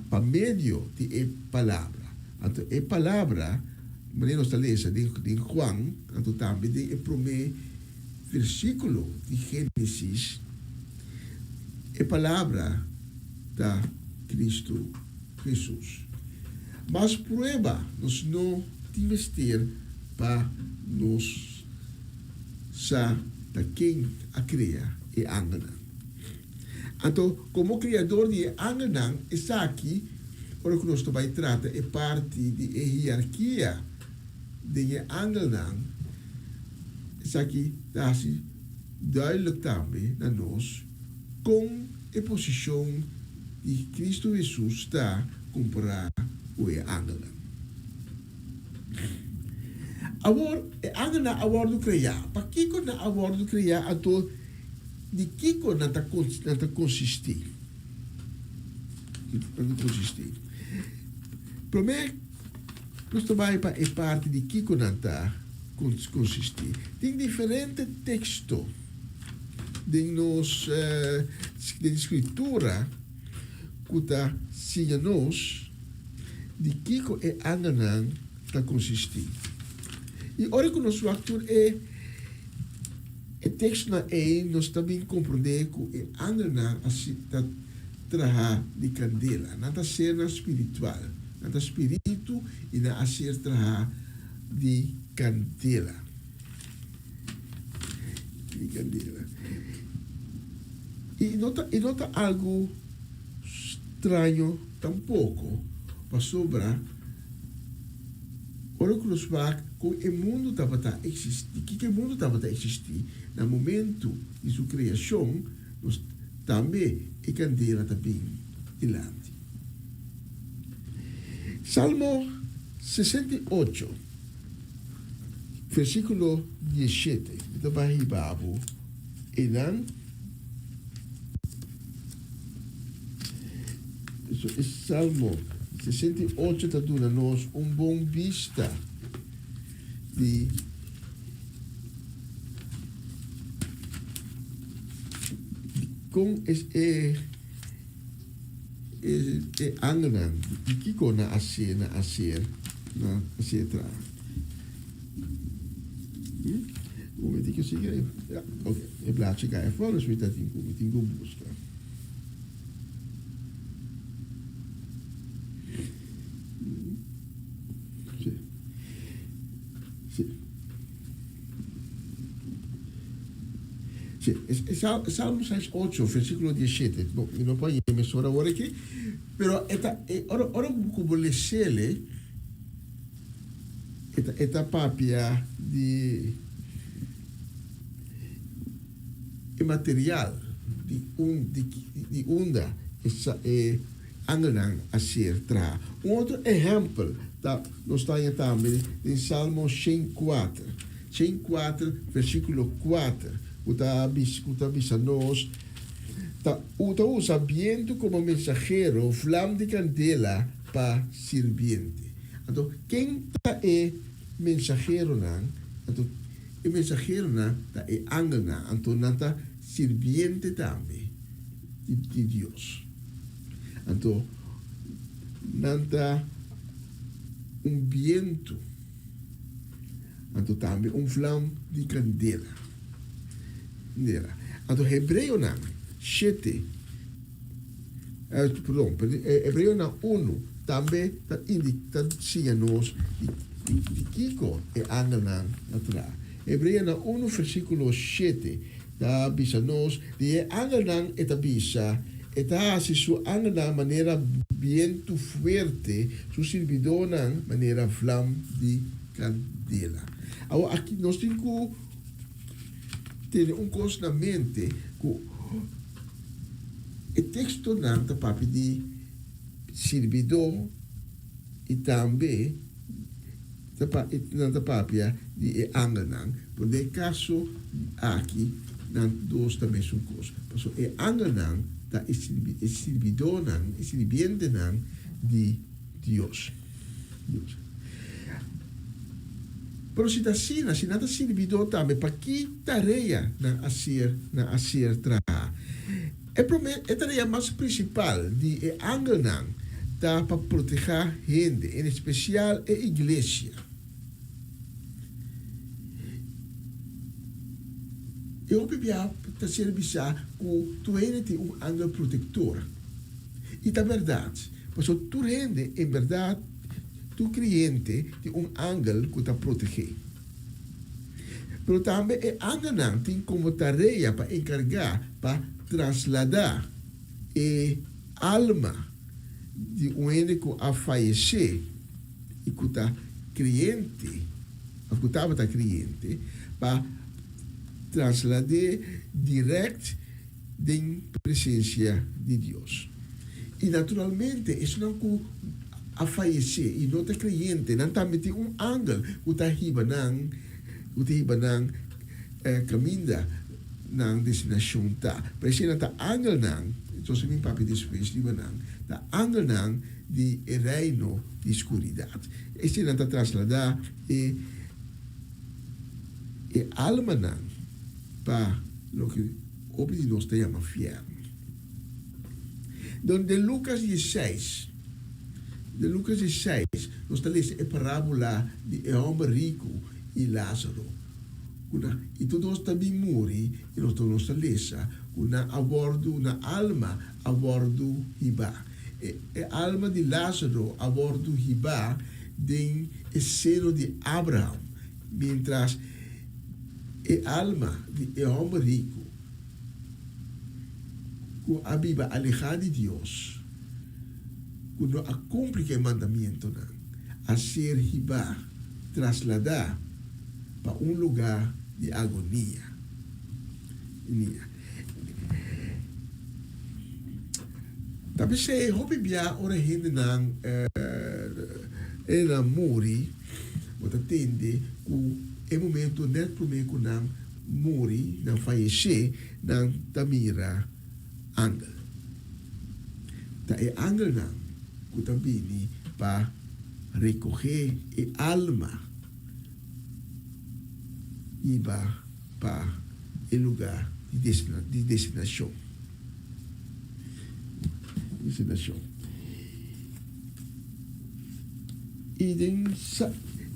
Speaker 4: para meio de palavra. Então, a palavra, maneira nós lemos de Juan, então também de primeiro versículo de Gênesis, a palavra da Cristo Jesus. Mas prueba nós não temos ter para nos sa da quem a cria e Angelan. Então, como criador de Angelan, está aqui, ora que nós também trata é parte de hierarquia de Angelan. Está aqui, dá-se duidelijk também na nós com a posição de Cristo Jesus está comparar o Angelan. Agora, Angelan agora do criar. Para que na agora do criar a to de que na ta consistir. Não consistir. Primeiro, nós também para a parte de que na ta consistir. Tem diferentes textos de nos de escritura que está nos de que é Angelan está consistir. E ora que o nosso ator é texto na nós também compreender que Angelan está trabalhar de candela, não está ser na espiritual, não está espírito e não está ser trabalhar de candela. de candela. Y nota algo extraño tampoco, para sobra, ora que nos va com o mundo estava a existir, que o mundo estava a existir, no momento de sua criação, nós também a candela também ilante. Salmo 68, versículo 17, ito ba hibabo, ilan? Salmo 68 está dando nós bom vista de com angenan de kiko na aser tra. Moment que eu siga, ok, é blaadje ga je voor, dus we dat in busca. Salmo 68, versículo 17. Bom, não pode emissora agora aqui, pero ora como lesele esta papia de material de onda essa angelang a ser tra. Outro exemplo tá nós está também em Salmo 104, versículo 4. Uta avisa nos, usa viento como mensajero, flam de candela para sirviente. Então, quem está mensajero nan, então, o mensajero nan está ángel nan, então não está sirviente também de Deus. Então, não está viento, então também flam de candela. Então, Hebreu 7, Hebreu 1 também indica nos de Kiko e ángel natural. Hebreu 1, versículo 7, da bisa nos de ángel eta bisa eta se su ángel maneira viento fuerte, su servidor maneira flam de candela. Agora aqui nós temos ter coisa na mente que o texto não está papi de servidor e também não está papi de ángel não. Por de caso aqui não dois também são coisas. Porque o ángel não está o servidor não, o serviente não de Deus. Pero se assim, se nada servidor também para que tarefa na aser tra. É tarefa mais principal de ángel não tá para proteger gente, em especial a igreja. Eu bebia para serviçar com tu tem ángel protetor. E é verdade, porque tu rende em verdade tu cliente tem ángel que te protege. Mas também é ángel não tem como tarefa para encargar, para trasladar a alma de que a falecer e que está cliente, que estava cliente, para trasladar direto da presença de Deus. E naturalmente, isso não a falecer e não está cliente, não está metendo ángel que está hibanang caminho na destinação tá. Por isso não está ángel não, então se me papi después hibanang, está ángel não de reino de escuridade. Este não está trasladar alma não para o que hoje nós chamamos inferno. Donde Lucas 16 de Lucas 16, nós lemos a parábola de homem rico e Lázaro. E todos também morrem, e nós lemos a bordo, na alma a bordo Hibá. A alma de Lázaro a bordo Hibá tem o seno de Abraão, mientras e alma de hombre rico, que abiba alejado de Dios, que no cumple el mandamiento, a ser hiba, trasladar para un lugar de agonía. Tapi se hobi bia ora hindi nang na muri, bota tende ku e momento net promeko nang muri, nang fallecer, nang tamira angel. Ta e angel nang ku tambini pa recoger e alma iba pa el lugar de destinación. E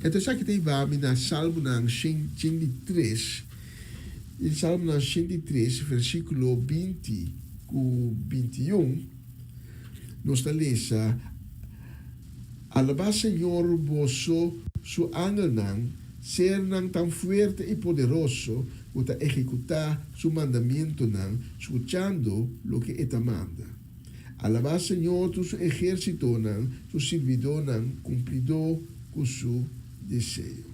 Speaker 4: entonces aqui tem vamos na Salmo 103, em Salmo 103, versículo 20 com 21, nós lesa, alaba Senhor vosso su ángel nang, ser nang tan fuerte y poderoso, para ejecutar su mandamiento nang, escuchando lo que eta manda. Alaba Señor tu su ejército nan, su servidor nan, cumplidor con su deseo.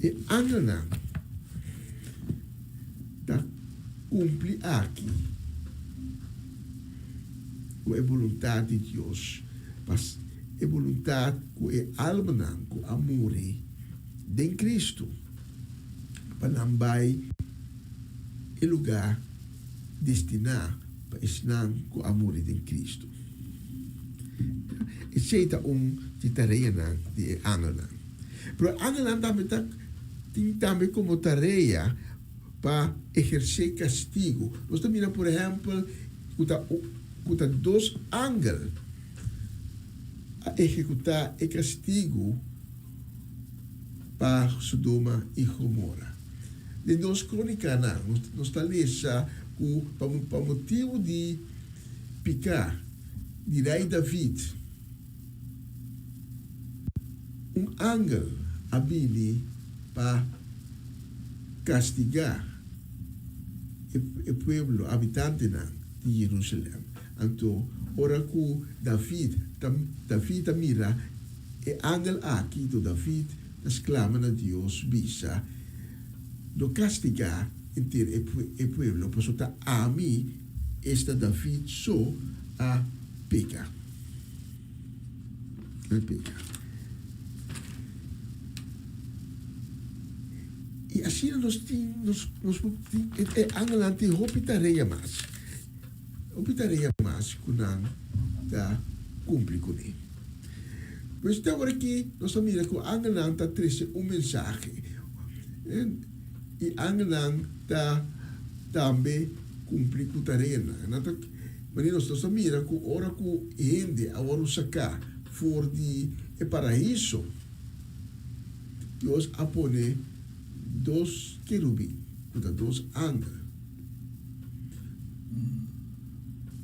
Speaker 4: E ángel nan, da cumpli aqui com a vontade de Deus, mas a vontade com a alma nan, com amor de Cristo, para não vai o lugar destinado para estar com amor de Cristo. Essa é a tarefa de angel. Mas angel tem também como tarefa para exercer castigo. Nós também, por exemplo, com dois ángeles a executar o castigo para Sodoma e Gomorra. De nós crônicas, nós está lesa para motivo de picar de rei David, ángel abili para castigar o pueblo habitante de Jerusalém. Então, ora que David mira e ángel aqui do David exclama a Deus bisa do castigar inteiro o pueblo, por eso a mí esta David só a peca. E assim nós angelante hopitareia mais que não da cumpre com ele. Pois então agora aqui nós mira que o angelante traz mensagem e angelante também cumpre com a tarefa. Mas nós mira que ora que gente agora sacar for de paraíso, Deus apone dos querubim, dos ángeles,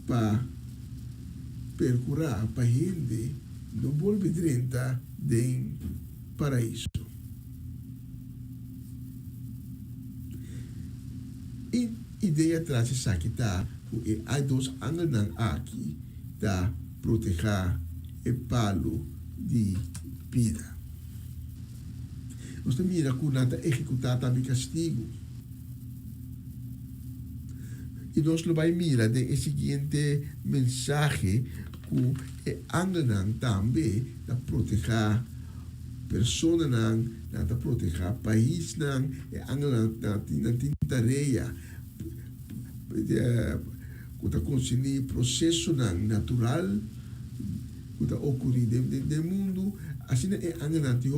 Speaker 4: para percurar para gente não volve dentro de paraíso. E ideia traz essa que está, há dois ángeles aqui para proteger o palo de vida. Nós também iremos executar também castigo. E nós vamos mirar o seguinte mensagem que o ángel também para proteger pessoas, para proteger o país, o ángel tem tarefa para conseguir processo natural que ocorre no mundo. Assim é ángel tem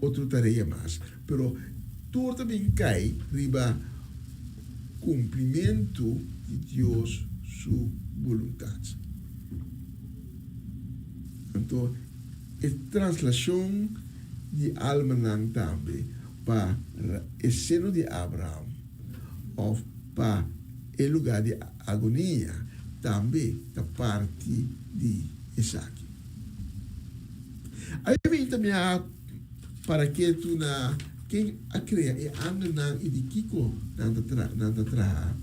Speaker 4: outra tarefa mais. Pero tudo também cai riba cumprimento de Deus sua vontade. Então, a translação de alma também para o seno de Abraão ou para o lugar de agonia também da parte de Isaac. Aí vem também para que tu na quem a crea e anga nang idikiko nanda tra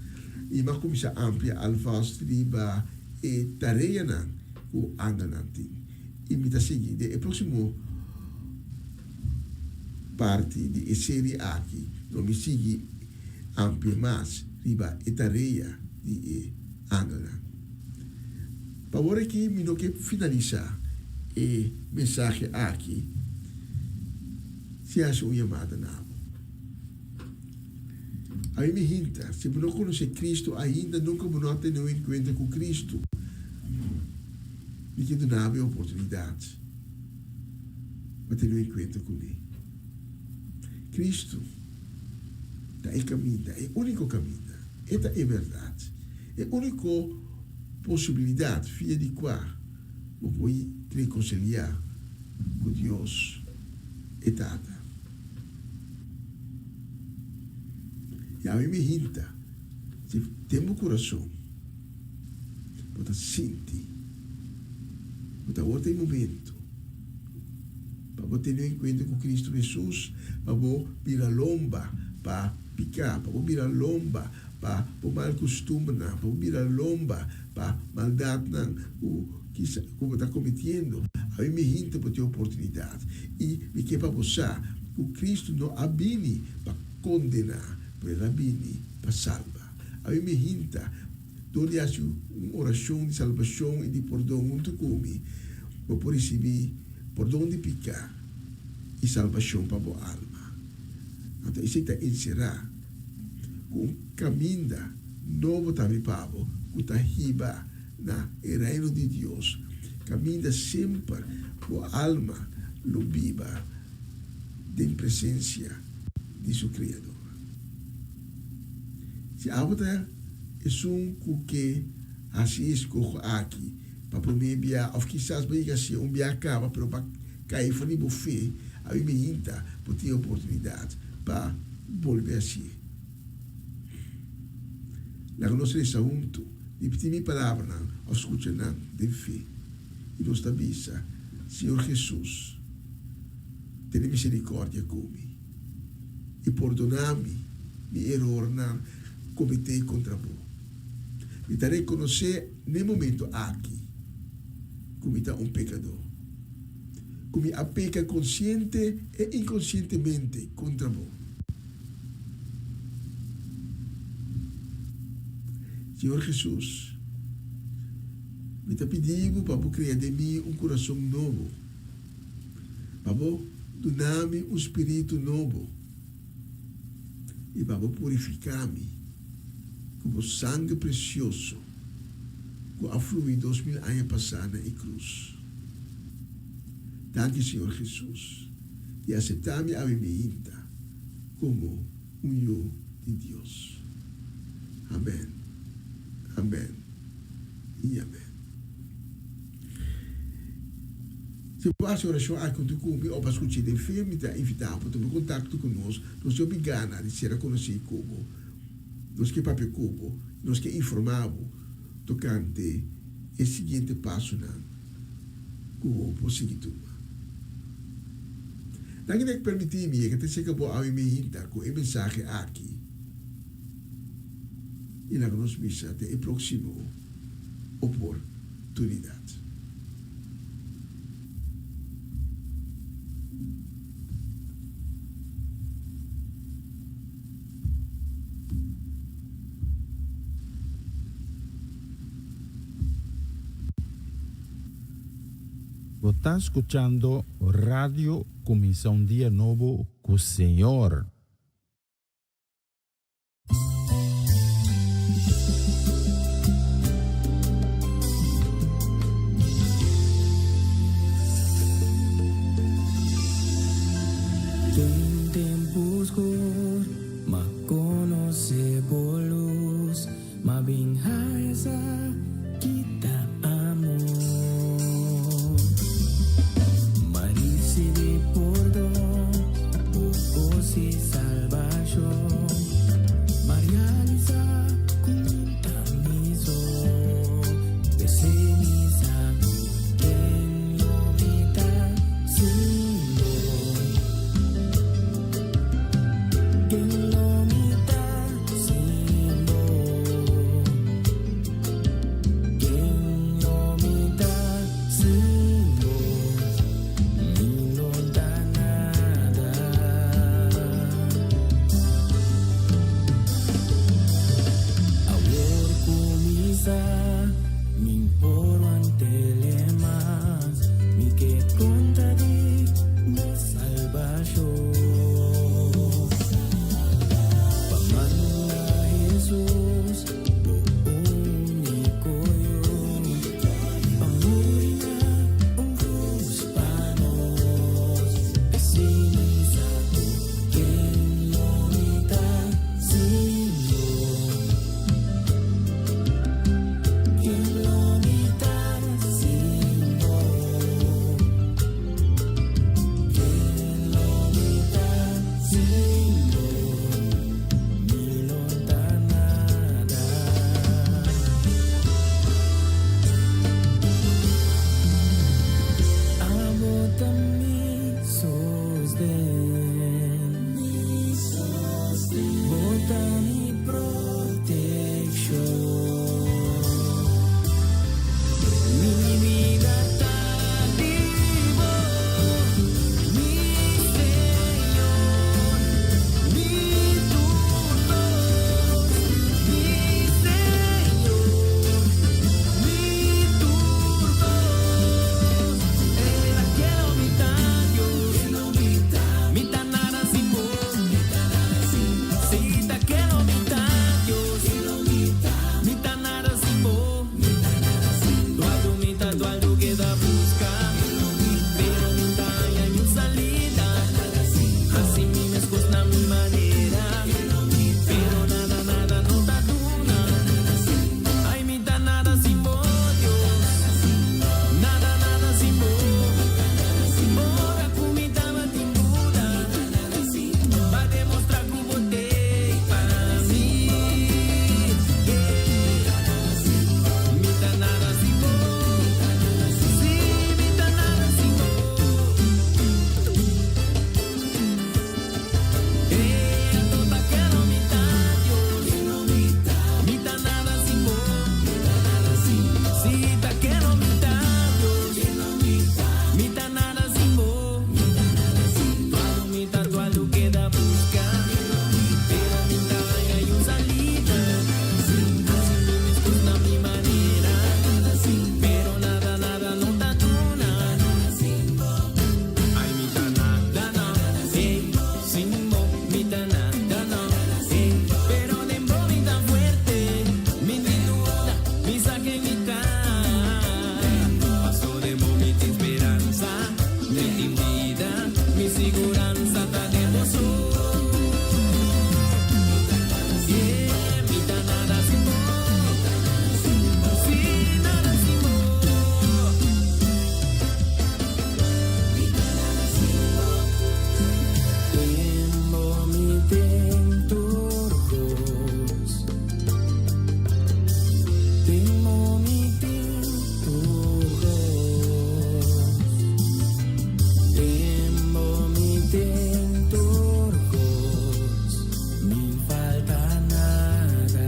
Speaker 4: e ma komisa amplia alvas riba e tareia nang o anga nanti imita sigi de próximo parte di serie aqui no mi sigi amplia mas riba e tareia di anga nang favore que mi no que finalizar e mensagem aqui se acha uma chamada na aí me hinta se não conhece Cristo ainda nunca não tem um encontro com Cristo e que não há oportunidade para ter um encontro com Ele Cristo é o caminho é o único caminho esta é a verdade é a única possibilidade via de qual eu vou reconciliar com Deus e dada e a mim me hinta se temos coração para sentir para outro momento para ter um encontro com Cristo Jesus para virar lomba para picar para virar lomba para mal costume para virar lomba para maldade o que está cometendo a mim me hinta para ter oportunidade e me que para você o Cristo não abine para condenar para abine para salvar a mim me hinta onde há uma oração de salvação e de perdão junto comigo para receber perdão de pecar e salvação para a boa alma então isso está encerrar com um caminho novo também para que está riba na reino de Deus caminha sempre com a alma viva de presença de seu Criador se agora é que assim escolho aqui para mim via ou quizás bem assim via acaba pero para cair fora de buffet a mim me inta por ter oportunidade para volver assim na nossa lição junto e pedir minha palavra ao escutar de fé e nos avisa Senhor Jesus tem misericórdia comigo e perdonar-me meu erro na cometi contra você me darei a conhecer no momento aqui como está pecador como a peca consciente e inconscientemente contra você Senhor Jesus me está pedindo para criar de mim coração novo para dar-me espírito novo e para purificar-me com o sangue precioso que afluiu 2000 anos passados na cruz. Danke, Senhor Jesus, e aceitar-me a mim como Hijo de Deus. Amém. Amém. E amém. Se você oração aqui comigo ou para escutar o filme, está invitado para tomar contato conosco. Nós somos obrigados a ser conhecidos como nós que papel como nós que informamos tocante o seguinte passo na como possibilidade. Daí que permitir-me que te seja boa a mim com a mensagem aqui e na nossa missa até a próxima oportunidade.
Speaker 2: Você está escutando Rádio Comissão Dia Novo com o Senhor.
Speaker 8: Quem tem buscou, mas conhece bolos, mas bem raiza kita amor. Marisi perdão, o se salvação, Maria Lisa com muita miscos na mi manera. Pero nada, nada no ta duna. Ay, mi ta nada sin vos, Dios. Nada, nada sin vos. Ora comida va timbuda. Va a demostrar que botei para mí. Mi ta nada sin vos. Sí, mi ta nada sin vos. Tota quiero mitad, Dios. Mitad nada sin vos. Sí, ta quiero mitad, Dios. Mitad nada sin vos. Tualo mitad, tualo queda busca. Pero mitad vaya y un salida. Así mismo na mi manera. Pero nada, nada no ta tuna. Ay, mitad nada no. Sin vos, mitad nada no. Pero dembo mitad fuerte. Mi duda, mi saque mitad. Paso dembo mi esperanza. Mi vida, mi seguranza ta de vos. Mitad nada sin vos. Sí, nada sin vos. Tembo mi tentorgos. Tembo mi tentorgos. Tembo mi tentorgos. Mi falta nada.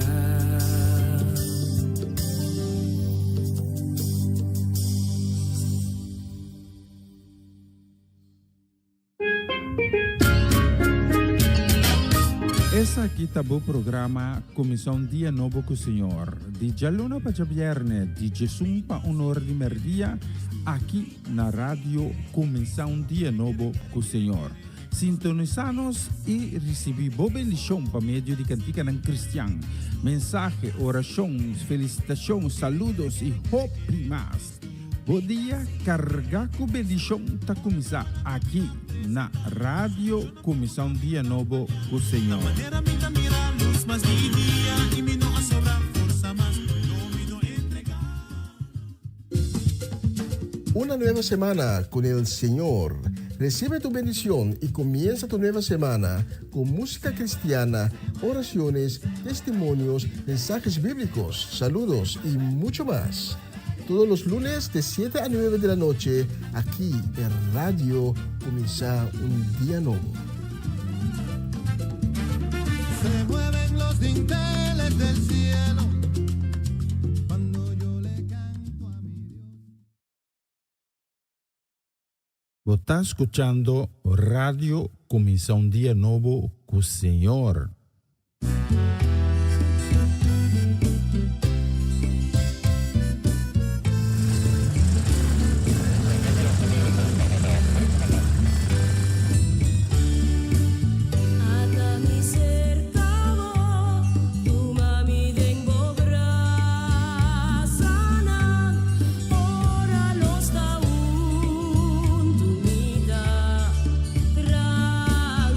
Speaker 2: Essa aqui tá o programa Comissão Dia Novo com o Senhor. De Jaluna para Viernes, de Jesus para Honor de Merdia, aqui na rádio Comissão Dia Novo com o Senhor. Sintonizanos e recebi boa bendição para meio de cantiga não cristã. Mensagem, orações, felicitações, saludos e hope mais. Bom dia, carregar com bendição tá começar aqui na rádio Comissão Dia Novo com o Senhor.
Speaker 6: Manera minta mira luz, mas mi dia y mi no sobra fuerza más. No me no entregar.
Speaker 4: Una nueva semana con el Señor. Recibe tu bendición y comienza tu nueva semana con música cristiana, oraciones, testimonios, mensajes bíblicos, saludos y mucho más. Todos los lunes de 7 a 9 de la noche, aquí en Radio Comienza un Día Nuevo.
Speaker 6: Se mueven los dinteles del cielo cuando yo le canto a mi Dios.
Speaker 2: Você está escutando Radio Comissão Dia Novo com o Senhor.
Speaker 3: Ata mi cercavo, tu mami dengo brasana, ora lo sta un tu vida tranquilla.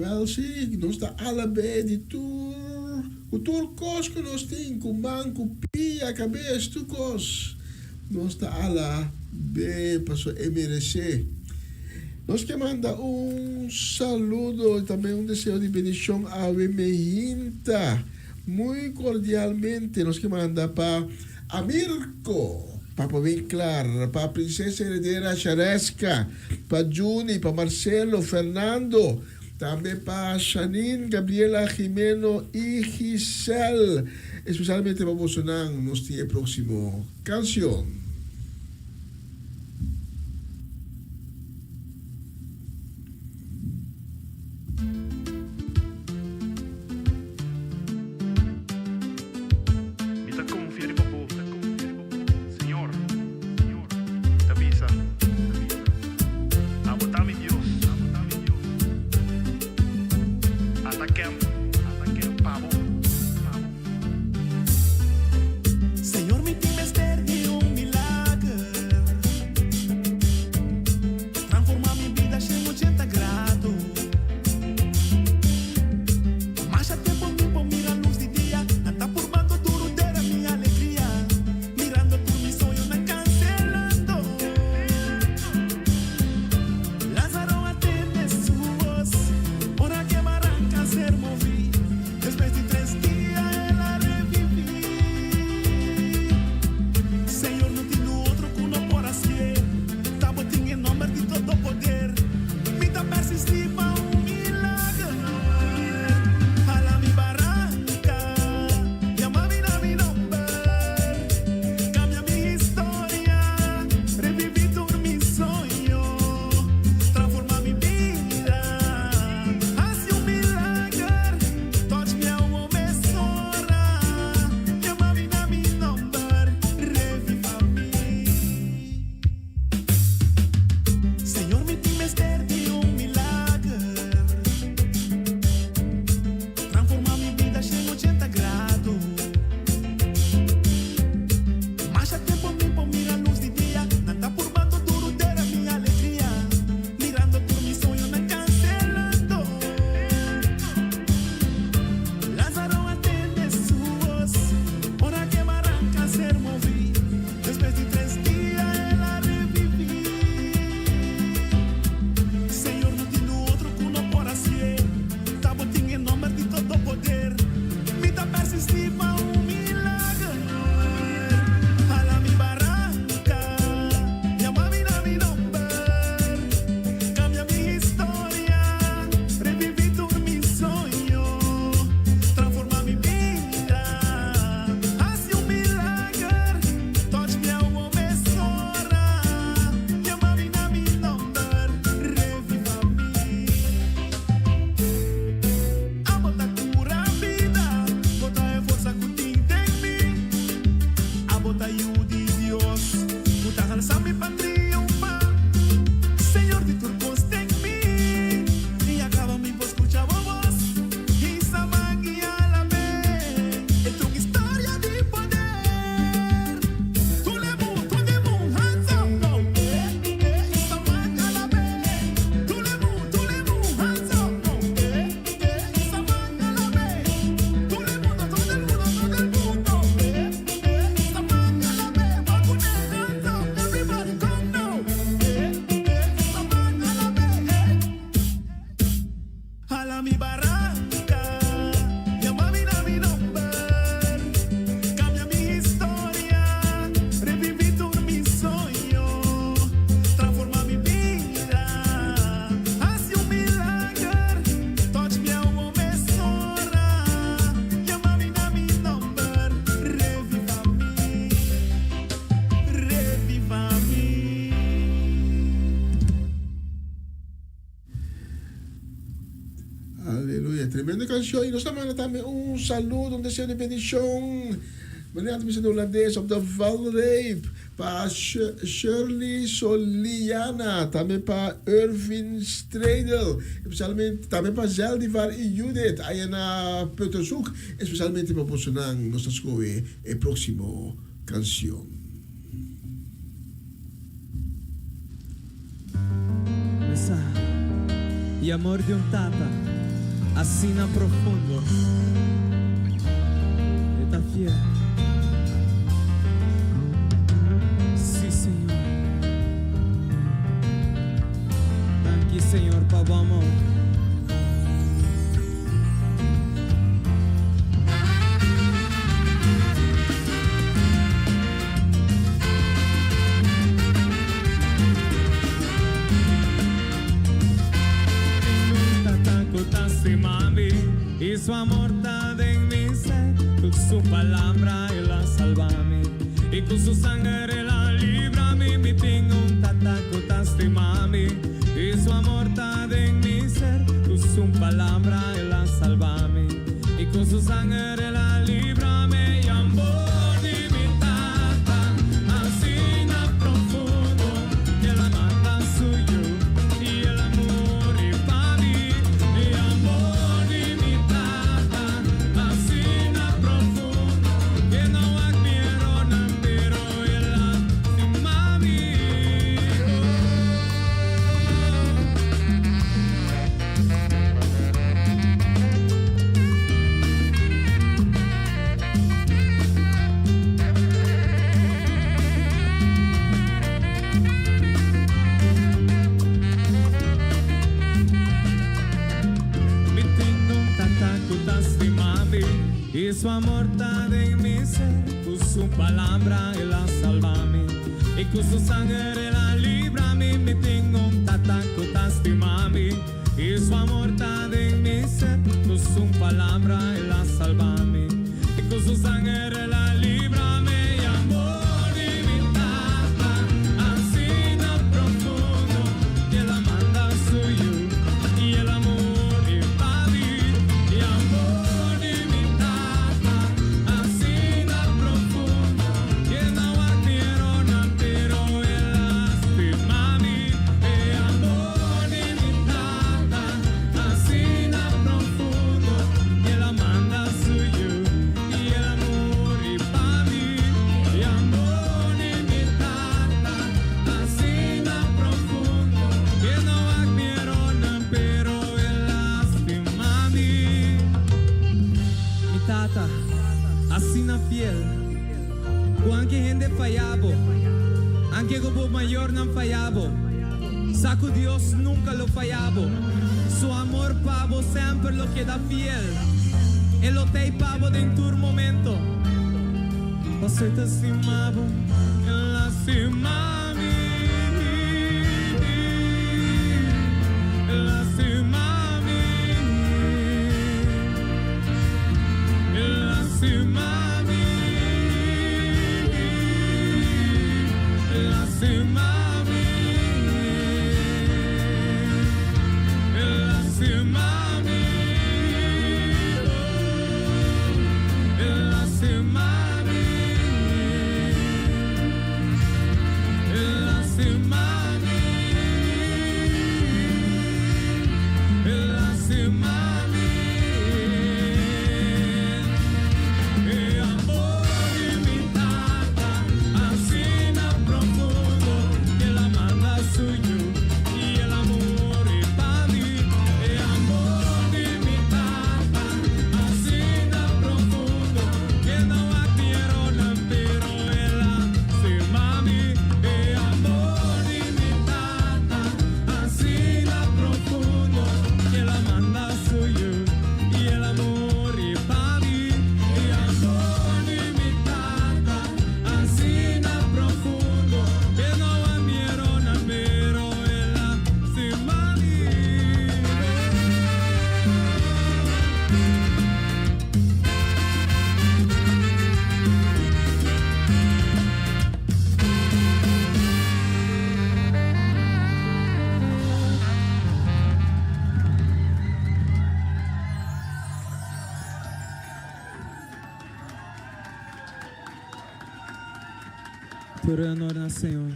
Speaker 4: Wel, zie, nós está allebei de tour. O tour cos que nós tem, com manco, pia, cabeça, tu cos. Nós está alla bem, passou MRC. Nós que manda saludo e também deseo de bendição a Mehinta. Muito cordialmente, nós que manda para Amirko, para Winklar, para Princesa Heredera Charesca, para Juni, para Marcelo, Fernando, também para Janine, Gabriela, Jimeno e Giselle. Especialmente para Bolsonaro, nos tiene próximo canción.
Speaker 8: Señor, mi time ester de un milagre. Transforma mi vida en 80 grados. Más a tiempo mira luz de día. Anda formando duro de mi alegría. Mirando por mis sueños me cancelando. Lázaro atiende su voz. Ahora que barranca ser moví. Después de 3 días él la reviví. Senhor, não tem outro que não por assim. Tá botando em nome de todo poder. Vida persistir para milagre. Ala mi barranca. Llama mi nombre. Cambia mi historia. Reviví todo mi sueño. Transforma mi vida. Hace milagre. Touch me alma me sora. Llama mi nombre. Reviva mí. Señor, mi time ester de un milagre. Transforma mi vida en 80 grados. Más a tiempo mira luz de día. Nada formando duro de mi alegría. Mirando por mis sueños me cancelando. Lázaro atiende su voz. Ahora que barranca ser moví. Después de 3 días él la reviví. Senhor, não tem outro que não por assim. Tá botando em nome de todo poder. Vida persistir para milagre. Ala mi barranca. Llama mi nombre. Cambia mi historia. Reviví todo mi sueño. Transforma mi vida. Hace milagre. Touch me alma me sora. Llama mi nombre. Reviva mí. A bota cura a vida. Bota é força que tem em mim. A bota de Deus. Bota alça mi patria uma. Senhor de turcos tem mim. E acaba me por escuchar a voz. E sabe la me. É tua história de poder. Tu levou hands up, no. Sabe la me. Tu levou hands up, no. Sabe la me. Tu levou todo el mundo. Sabe la me. Vacune hands up, everybody come now. Sabe la me. Ala mi barranca. Llama mi nombre. Cambia mi historia. Reviví todo mi sueño. Transforma mi vida. Hace milagre. Touch me alma me sora. Llama mi nombre. Reviva mí. Reviva mí.
Speaker 4: Aleluya, tremenda canción. Y nos mandando también saludo, deseo de bendición. Wanneer het misschien Holandees op de valreep. Pa Shirley Soliana. Também pa Irvin Stredel. Especialmente também pa Zeldivar e Judith. Ayana Putterzoek. Especialmente pa Bolsonaro. Nos escoge el próximo canción.
Speaker 9: Esa. E amor de um tata.
Speaker 5: así na profundo. Está fiel. Sí, Señor. Thank you, Señor, Papa amor. Y su amor está en mi ser, con su palabra Él la salvame, y con su sangre la librame, mi tengo un tataco tastimame, y su amor está en mi ser, con su palabra Él la salvame, y con su sangre la librame, y amor de mi tata, así na profundo, que la manda suyo, y el amor y pa' mí, y amor. Y su amor está en mi ser, con su palabra Él la salvame, y con su sangre la librame, me tengo un tataco tastimame, y su amor está en mi ser, con su palabra Él la salvame, y con su sangre la librame, y amor de mi tata, así na profundo, que la manda suyo, y el amor y pa' mí, y amor. Qualche gente fallabo, anche como mayor no fallabo, saco Dios nunca lo fallabo, su amor pavo siempre lo queda fiel, Él lo te pavo en tu momento, você te estimavo, Él la estimame, Él la estimame, Él la estimame. Por honor ao Senhor.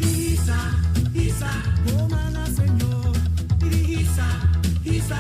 Speaker 6: Isa, Isa, comanda Senhor. Isa, Isa.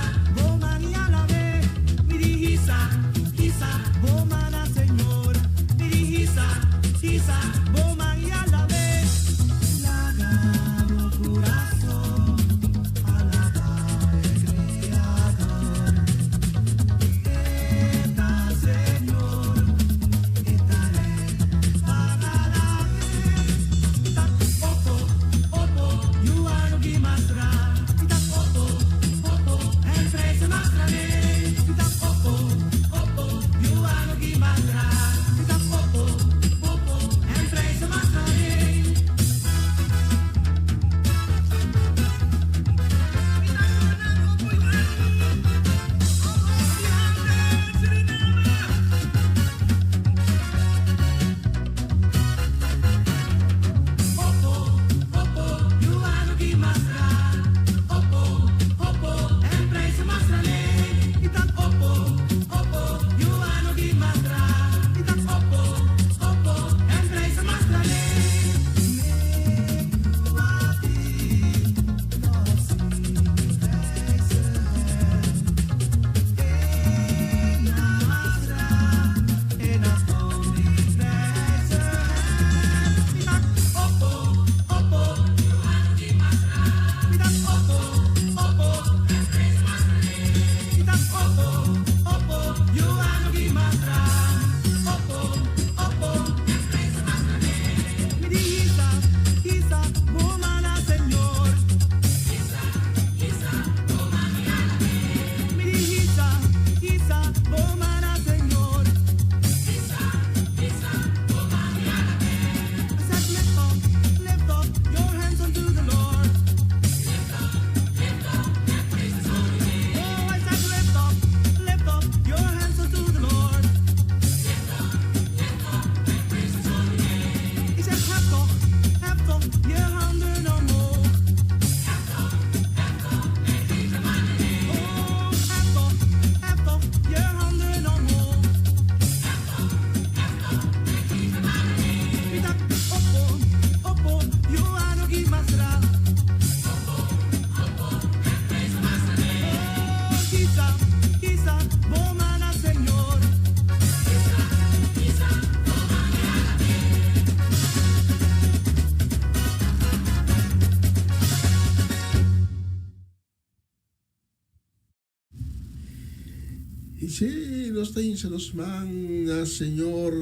Speaker 4: Sí, nos tayo sa Lusman, Señor,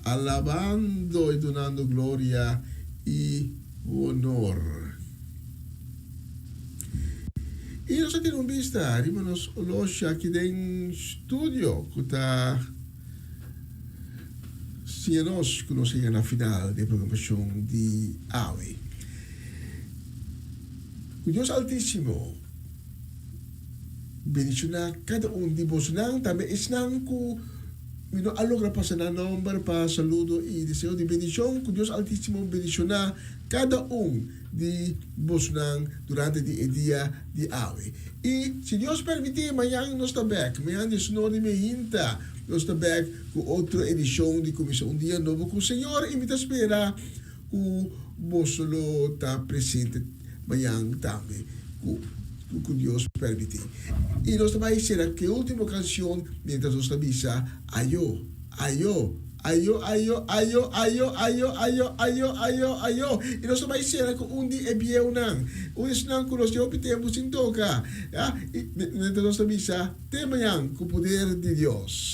Speaker 4: alabando y donando gloria y honor. Y nos atin vista, rimanos olosya kideng studio, kuta siyanos kuno sa na final de programasyong di Awe. Con Diyos Altísimo, bendisyona kada un dibosnang tabi isnang ku mino alog na pa sa number pa saludo y deseo de bendición con Dios Altísimo bendisyona cada un di bosnang durante di día di Awe. Y si Dios permite mayang nos tabek, mayang Dios no ni mehinta nos tabek ku otra edisyon di Comisión Día Nuevo ku Señor imita espera ku bosolo ta presente mayang tame ku Dios permite. Y nos va a decir que última canción mientras nos avisa ayo, ayo, ayo, ayo, ayo, ayo, ayo, ayo, ayo, ayo, ayo. Y nos va a decir que un día es bien un isnang que nos dio pitemos sin toca. Mientras nos avisa tema yang con poder de Dios.